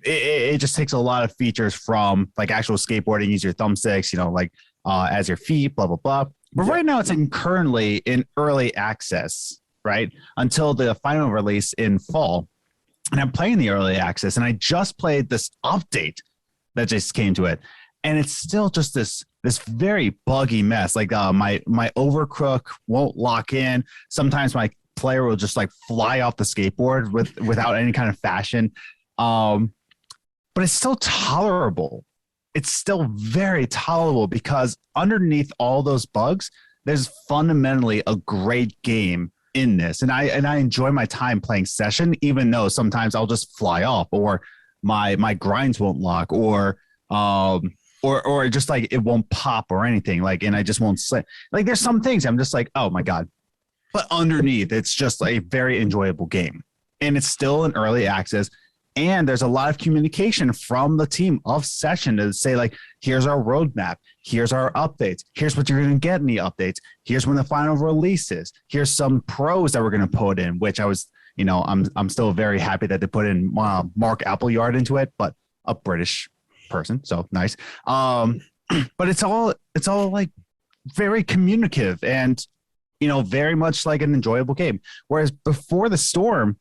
It just takes a lot of features from like actual skateboarding, use your thumbsticks, you know, like as your feet, blah, blah, blah. But right now it's currently in early access, right? Until the final release in fall. And I'm playing the early access, and I just played this update that just came to it, and it's still just this very buggy mess. Like my overcrook won't lock in. Sometimes my player will just like fly off the skateboard without any kind of fashion. But it's still tolerable. It's still very tolerable because underneath all those bugs, there's fundamentally a great game in this, and I enjoy my time playing Session, even though sometimes I'll just fly off, or my grinds won't lock, or just like it won't pop or anything, like, and I just won't slip. Like there's some things I'm just like, oh my God, but underneath it's just a very enjoyable game, and it's still in early access. And there's a lot of communication from the team of Session to say, like, here's our roadmap. Here's our updates. Here's what you're going to get in the updates. Here's when the final release is. Here's some pros that we're going to put in, which I was, you know, I'm still very happy that they put in Mark Appleyard into it, but a British person. So nice. But it's all like very communicative and, you know, very much like an enjoyable game. Whereas Before the Storm,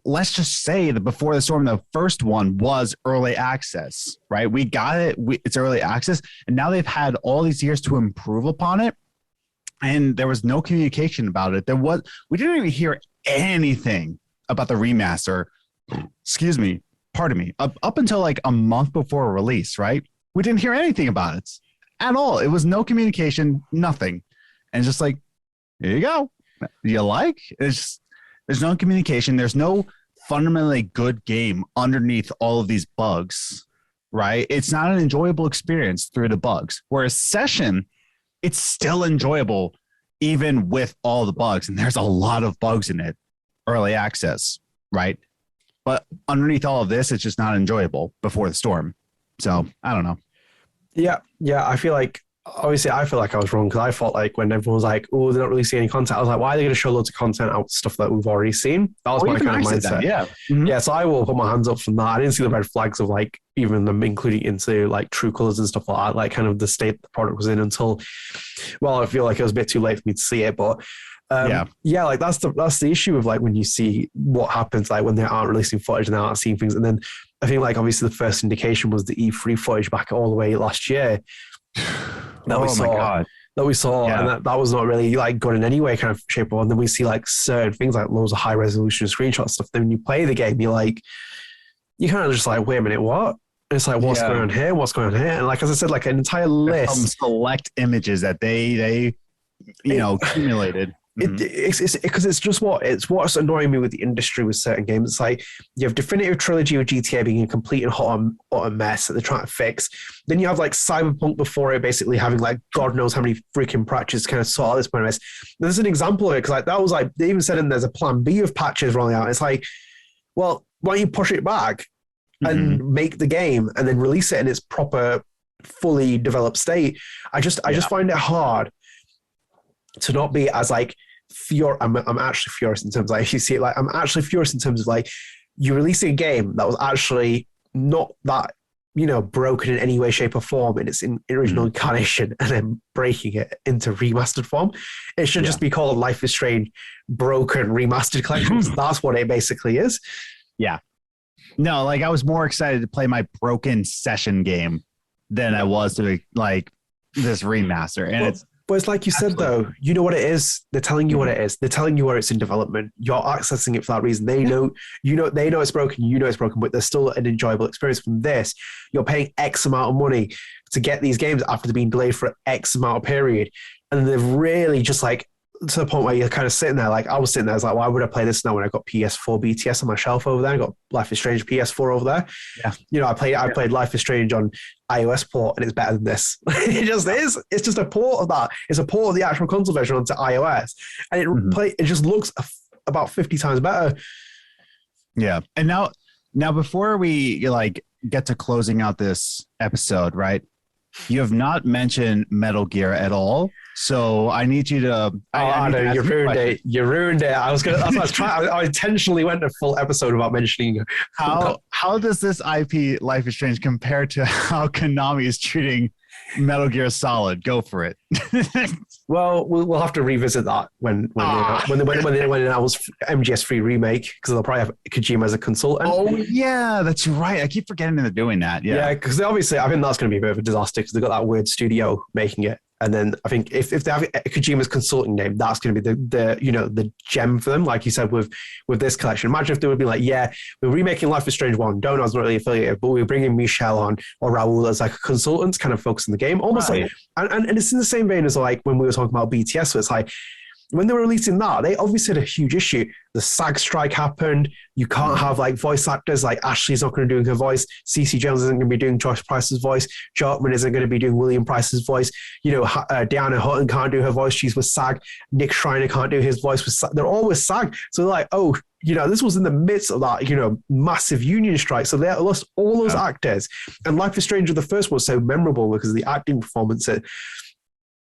let's just say that Before the Storm, the first one was early access, right? We got it. It's early access. And now they've had all these years to improve upon it. And there was no communication about it. We didn't even hear anything about the remaster. Excuse me. Pardon me. Up until like a month before release, right? We didn't hear anything about it at all. It was no communication, nothing. And it's just like, here you go. You like? It's just, there's no communication. There's no fundamentally good game underneath all of these bugs, right? It's not an enjoyable experience through the bugs. Whereas Session, it's still enjoyable even with all the bugs. And there's a lot of bugs in it, early access, right? But underneath all of this, it's just not enjoyable Before the Storm. So I don't know. Yeah. I feel like I was wrong because I thought like when everyone was like, oh, they're not releasing any content, I was like, why are they going to show loads of content out stuff that we've already seen? That was my kind of mindset. Yeah. Yeah, so I will put my hands up from that. I didn't see the red flags of like even them including into like true colors and stuff like that, like kind of the state the product was in until, well, I feel like it was a bit too late for me to see it, but like that's the issue of like when you see what happens like when they aren't releasing footage and they aren't seeing things. And then I think like obviously the first indication was the E3 footage back all the way last year that we saw, and that was not really like good in any way, kind of shape or. And then we see like certain things like loads of high resolution screenshot stuff. Then when you play the game, you're kind of just like, wait a minute, what? And it's like, what's going on here? What's going on here? And like as I said, like an entire list, some select images that they accumulated. It's because it's what's annoying me with the industry with certain games. It's like you have Definitive Trilogy with GTA being a complete and hot mess that they're trying to fix. Then you have like Cyberpunk before it basically having like God knows how many freaking patches kind of sort out this premise. There's an example of it because like that was like they even said there's a plan B of patches rolling out. It's like, well, why don't you push it back and make the game and then release it in its proper, fully developed state? I just find it hard to not be as like I'm actually furious in terms of like if you see it like I'm actually furious in terms of like you're releasing a game that was actually not that broken in any way, shape, or form in its original incarnation and then breaking it into remastered form. It should just be called Life Is Strange Broken Remastered Collection. That's what it basically is. Yeah. No, like I was more excited to play my broken session game than I was to like this remaster, and But it's like you said, though, you know what it is. They're telling you what it is. They're telling you where it's in development. You're accessing it for that reason. They know, they know it's broken. You know it's broken, but there's still an enjoyable experience from this. You're paying X amount of money to get these games after they've been delayed for X amount of period. And they've really just like, to the point where you're kind of sitting there, like I was sitting there, I was like, why would I play this now when I got PS4 BTS on my shelf over there? I got Life is Strange PS4 over there. Yeah. I played Life is Strange on iOS port and it's better than this. It just is. It's just a port of that. It's a port of the actual console version onto iOS. And it just looks about 50 times better. Yeah. And now before we like get to closing out this episode, right? You have not mentioned Metal Gear at all. So I need you to. I know you ruined it. You ruined it. I was gonna. That's what I was trying. I intentionally went a full episode without mentioning. How does this IP Life is Strange compare to how Konami is treating Metal Gear Solid? Go for it. Well, we'll have to revisit that when they announce MGS3 remake because they'll probably have Kojima as a consultant. Oh yeah, that's right. I keep forgetting they're doing that. Yeah, because obviously I think that's going to be a bit of a disaster because they've got that weird studio making it. And then I think if they have Kojima's consulting name, that's going to be the gem for them. Like you said with this collection. Imagine if they would be like, yeah, we're remaking Life is Strange 1. Dontnod's not really affiliated, but we're bringing Michelle on or Raul as like a consultant, kind of focusing the game, almost like. And it's in the same vein as like when we were talking about BTS. So it's like when they were releasing that, they obviously had a huge issue. The SAG strike happened. You can't have like voice actors. Like Ashley's not going to be doing her voice. CeCe Jones isn't going to be doing Josh Price's voice. Jarkman isn't going to be doing William Price's voice. Deanna Hutton can't do her voice. She's with SAG. Nick Schreiner can't do his voice with SAG. They're all with SAG. So they're like, oh, this was in the midst of that, massive union strike. So they lost all those actors. And Life is Strange, the first one was so memorable because of the acting performance.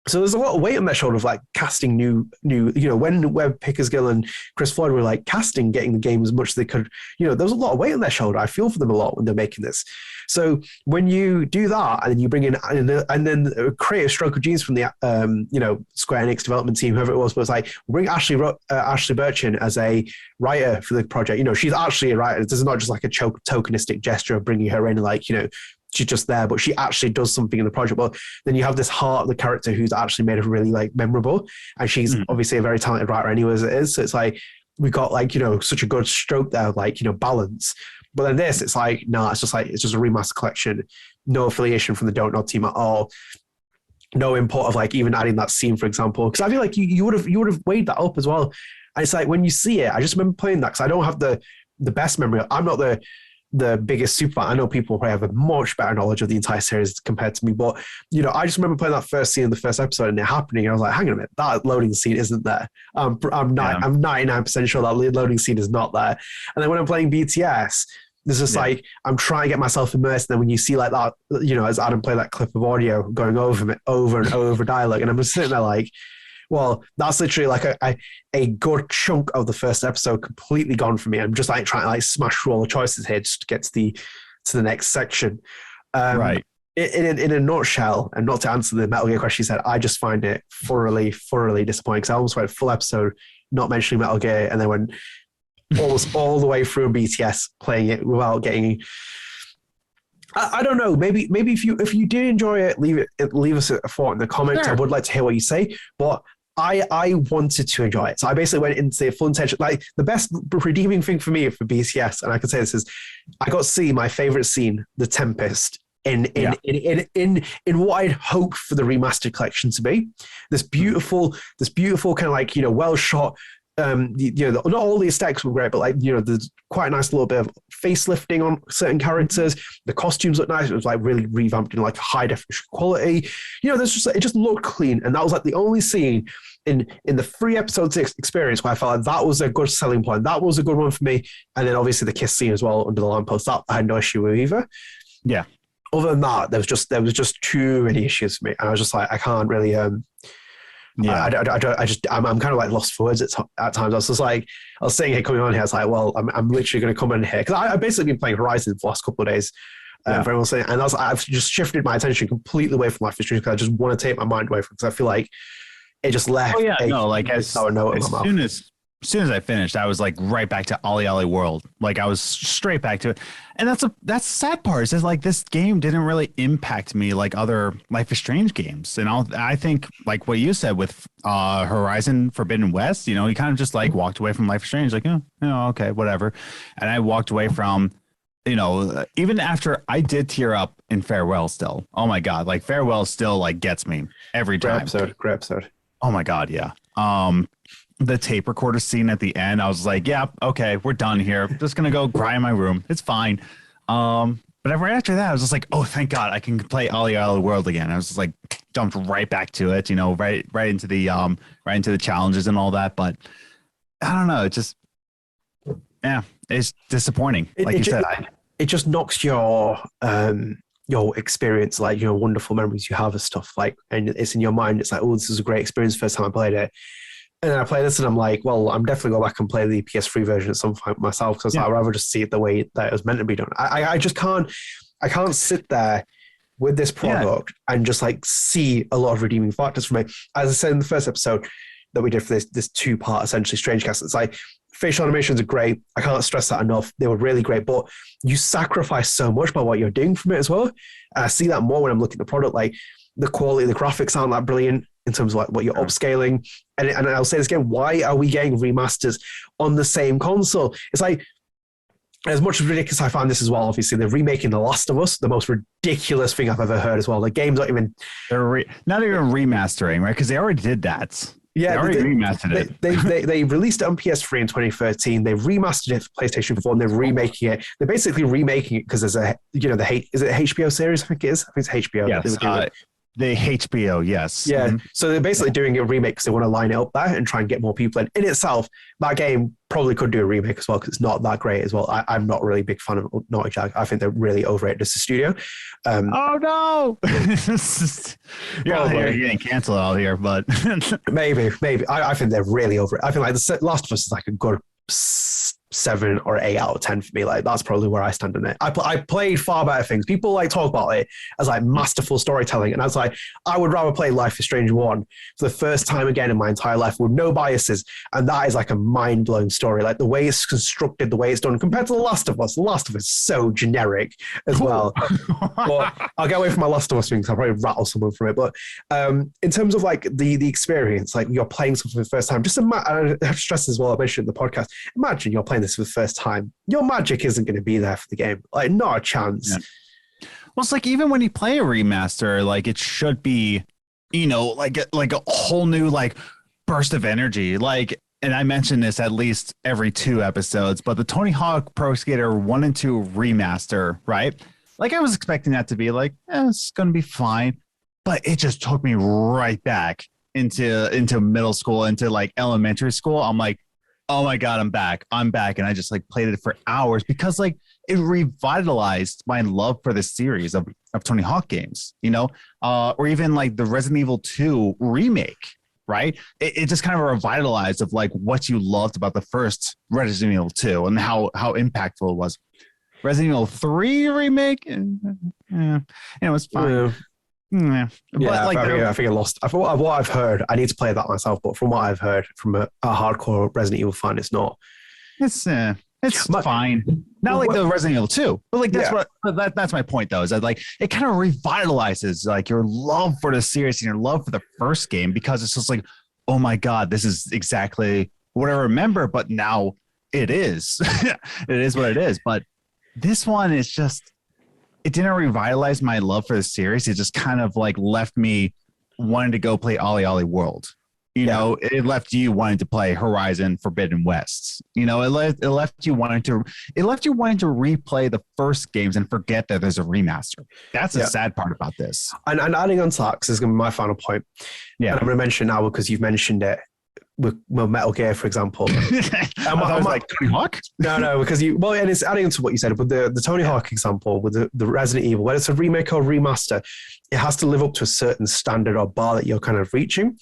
So there's a lot of weight on their shoulder of like casting new, when Webb Pickersgill and Chris Floyd were like casting, getting the game as much as they could, there was a lot of weight on their shoulder. I feel for them a lot when they're making this. So when you do that and then you bring in, and then create a stroke of genius from the, Square Enix development team, whoever it was, but it's like, bring Ashley Birch in as a writer for the project. She's actually a writer. This is not just like a tokenistic gesture of bringing her in, like, she's just there, but she actually does something in the project. But then you have this heart of the character who's actually made it really like memorable, and she's obviously a very talented writer anyway as it is. So it's like we got like such a good stroke there, like balance. But then this, it's like no, it's just a remaster collection, no affiliation from the Dontnod team at all, no import of like even adding that scene, for example. Because I feel like you would have weighed that up as well. And it's like when you see it, I just remember playing that because I don't have the best memory. I'm not the biggest super fan. I know people probably have a much better knowledge of the entire series compared to me, but I just remember playing that first scene in the first episode and it happening, and I was like, hang on a minute, that loading scene isn't there. I'm 99% sure that loading scene is not there. And then when I'm playing BTS, There's just like, I'm trying to get myself immersed. And then when you see like that, you know, as Adam played that clip of audio going over and over dialogue, and I'm just sitting there like, well, that's literally like a good chunk of the first episode completely gone for me. I'm just like trying to like smash through all the choices here just to get to the next section. Right. In a nutshell, and not to answer the Metal Gear question you said, I just find it thoroughly disappointing, because I almost went full episode not mentioning Metal Gear, and then went almost all the way through BTS playing it without getting. I don't know. Maybe if you did enjoy it, leave us a thought in the comments. Sure. I would like to hear what you say, but I wanted to enjoy it. So I basically went into the full intention. Like, the best redeeming thing for me for BTS, and I can say this, is I got to see my favorite scene, The Tempest, in what I'd hoped for the Remastered Collection to be. This beautiful kind of like, you know, well shot. You know, not all the aesthetics were great, but like, you know, there's quite a nice little bit of facelifting on certain characters. The costumes look nice. It was like really revamped in like high definition quality. You know, there's just, it just looked clean, and that was like the only scene in the 3 episodes experience where I felt like that was a good selling point. That was a good one for me. And then obviously the kiss scene as well under the lamppost, that I had no issue with either. Yeah. Other than that, there was just too many issues for me, and I was just like, I can't really. I'm kind of like lost for words at times. I was just like, I was sitting here coming on here. I was like, well, I'm literally going to come in here, because I've basically been playing Horizon for the last couple of days. Very well saying, and I've just shifted my attention completely away from Life Is Strange, because I just want to take my mind away from it, because I feel like it just left. Oh yeah, as soon as I finished, I was like right back to Ollie Ollie World. Like, I was straight back to it. And that's the sad part, is like this game didn't really impact me like other Life is Strange games. And I think like what you said with Horizon Forbidden West, you know, you kind of just like walked away from Life is Strange, like, okay, whatever. And I walked away from, you know, even after I did tear up in Farewell still. Oh my God. Like, Farewell still like gets me every time. Great episode. Oh my God. Yeah. The tape recorder scene at the end, I was like, yeah, okay, we're done here. I'm just going to go cry in my room. It's fine. But right after that, I was just like, oh, thank God, I can play Ollie Ollie World again. I was just like, jumped right back to it, you know, right into the challenges and all that. But I don't know. It just, it's disappointing. Like you said, it just knocks your experience, like, you know, wonderful memories you have of stuff, like, and it's in your mind. It's like, oh, this is a great experience first time I played it. And then I play this and I'm like, well, I'm definitely go back and play the PS3 version at some point myself, because I'd rather just see it the way that it was meant to be done. I just can't sit there with this product and just like see a lot of redeeming factors from it. As I said in the first episode that we did for this 2-part essentially StrangeCast, it's like facial animations are great. I can't stress that enough. They were really great, but you sacrifice so much by what you're doing from it as well. And I see that more when I'm looking at the product. Like, the quality of the graphics aren't that brilliant in terms of like what you're upscaling. And I'll say this again, why are we getting remasters on the same console? It's like, as much as ridiculous I find this as well, obviously they're remaking The Last of Us, the most ridiculous thing I've ever heard as well. The game's not even... They're not even remastering, right? Because they already did that. Yeah, they already remastered it. They released it on PS3 in 2013. They remastered it for PlayStation 4, and they're remaking it. They're basically remaking it because there's a, you know, is it a HBO series? I think it is. I think it's HBO. Yes, the HBO, yes. Yeah, so they're basically doing a remake because they want to line it up there and try and get more people in. In itself, that game probably could do a remake as well, because it's not that great as well. I'm not really a big fan of Naughty Dog. I think they're really overrated as a studio. Oh no! You're getting canceled out here, but maybe. I think they're really over it. I think like The Last of Us is like a good 7 or 8 out of 10 for me. Like, that's probably where I stand on it. I played far better things. People like talk about it as like masterful storytelling, and I was like, I would rather play Life Is Strange 1 for the first time again in my entire life with no biases, and that is like a mind-blowing story. Like, the way it's constructed, the way it's done, compared to The Last of Us. The Last of Us is so generic as well. But I'll get away from my Last of Us thing, because I'll probably rattle someone from it. But in terms of like the experience, like, you're playing something for the first time, just I have to stress as well, I mentioned in the podcast, imagine you're playing this for the first time. Your magic isn't going to be there for the game. Like, not a chance. Yeah. Well, it's like, even when you play a remaster, like, it should be, you know, like a whole new like burst of energy. Like, and I mention this at least every 2 episodes, but the Tony Hawk Pro Skater 1 and 2 remaster, right? Like, I was expecting that to be like, it's going to be fine, but it just took me right back into middle school, into like elementary school. I'm like, oh my God, I'm back. And I just like played it for hours, because like it revitalized my love for the series of Tony Hawk games, you know, or even like the Resident Evil 2 remake, right? It just kind of revitalized of like what you loved about the first Resident Evil 2 and how impactful it was. Resident Evil 3 remake, it was fine. Yeah, But like, I think I lost. From what I've heard, I need to play that myself. But from what I've heard from a hardcore Resident Evil fan, it's not. It's fine. Not like the Resident Evil 2, but like that's my point though. Is that like it kind of revitalizes like your love for the series and your love for the first game, because it's just like, oh my god, this is exactly what I remember. But now it is, it is what it is. But this one is just. It didn't revitalize my love for the series. It just kind of like left me wanting to go play Ollie Ollie World. You know, it left you wanting to play Horizon Forbidden West. You know, it left you wanting to replay the first games and forget that there's a remaster. That's the sad part about this. And adding on to that, because this is going to be my final point. Yeah. And I'm going to mention now because you've mentioned it. With Metal Gear, for example. I was like Tony Hawk? No, because and it's adding to what you said, but the Tony Hawk example with the Resident Evil, whether it's a remake or remaster, it has to live up to a certain standard or bar that you're kind of reaching.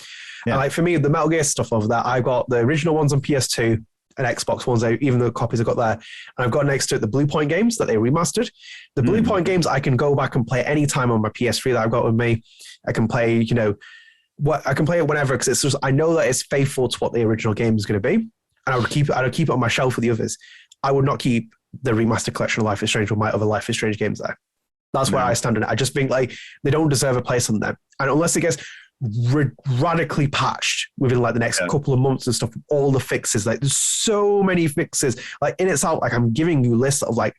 Yeah. And like for me, the Metal Gear stuff over that, I got the original ones on PS2 and Xbox ones, even the copies I got there. And I've got next to it the Blue Point games that they remastered. The Blue Point games I can go back and play anytime on my PS3 that I've got with me. I can play, I can play it whenever, because it's just I know that it's faithful to what the original game is going to be, and I would keep it on my shelf with the others. I would not keep the Remastered Collection of Life is Strange with my other Life is Strange games there. That's where I stand on it. I just think like they don't deserve a place on them, and unless it gets radically patched within like the next couple of months and stuff, all the fixes, like there's so many fixes, like in itself, like I'm giving you lists of like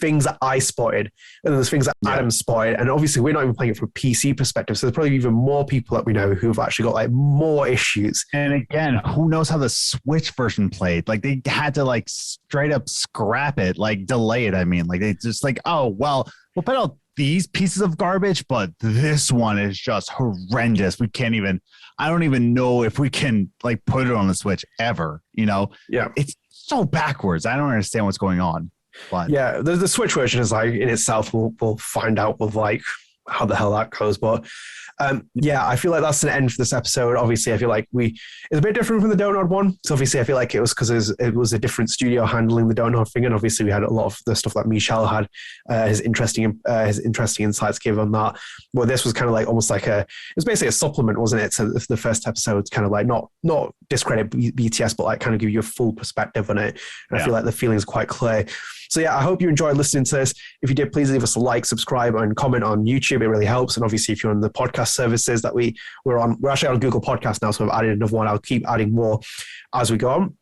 things that I spotted, and then there's things that Adam spotted, and obviously we're not even playing it from a PC perspective, so there's probably even more people that we know who have actually got like more issues. And again, who knows how the Switch version played? Like they had to like straight up scrap it, like delay it. I mean, like they just like, oh well, we'll put out these pieces of garbage, but this one is just horrendous. We can't even. I don't even know if we can like put it on the Switch ever. You know? Yeah, it's so backwards. I don't understand what's going on. But yeah, the Switch version is like in itself, we'll find out with like how the hell that goes. But I feel like that's an end for this episode. Obviously, I feel like it's a bit different from the Dontnod one. So obviously, I feel like it was because it was a different studio handling the Dontnod thing, and obviously we had a lot of the stuff that Michel had his interesting insights given on that. Well, this was kind of like almost like it was basically a supplement, wasn't it? So the first episode, kind of like not discredit BTS, but like kind of give you a full perspective on it. And I feel like the feeling is quite clear. So yeah, I hope you enjoyed listening to this. If you did, please leave us a like, subscribe, and comment on YouTube. It really helps. And obviously, if you're on the podcast services that we're on, we're actually on Google Podcast now, so I've added another one. I'll keep adding more as we go on.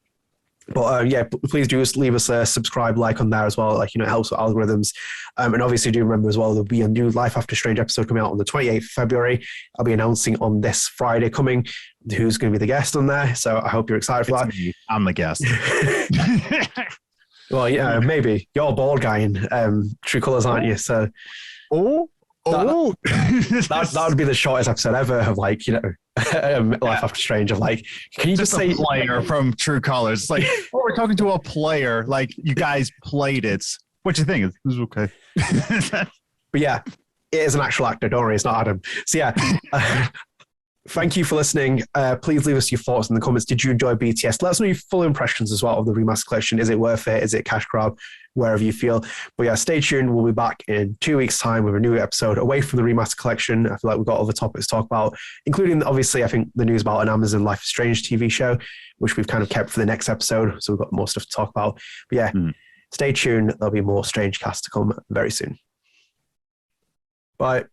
But please do leave us a subscribe, like on there as well. Like, it helps with algorithms. And obviously do remember as well, there'll be a new Life After Strange episode coming out on the 28th of February. I'll be announcing on this Friday coming who's going to be the guest on there. So I hope you're excited for that. Me. I'm the guest. Well, yeah, maybe. You're a bald guy in True Colors, aren't you? So, that would be the shortest episode ever of like, Life After Strange of like, can you just say a player from True Colors? It's like, we're talking to a player, like you guys played it. What you think? It was okay. But yeah, it is an actual actor. Don't worry, it's not Adam. So yeah. Thank you for listening. Please leave us your thoughts in the comments. Did you enjoy BTS? Let us know your full impressions as well of the Remastered Collection. Is it worth it? Is it cash grab? Wherever you feel. But yeah, stay tuned. We'll be back in 2 weeks' time with a new episode away from the Remastered Collection. I feel like we've got other topics to talk about, including, obviously, I think the news about an Amazon Life is Strange TV show, which we've kind of kept for the next episode. So we've got more stuff to talk about. But yeah, stay tuned. There'll be more StrangeCast to come very soon. Bye.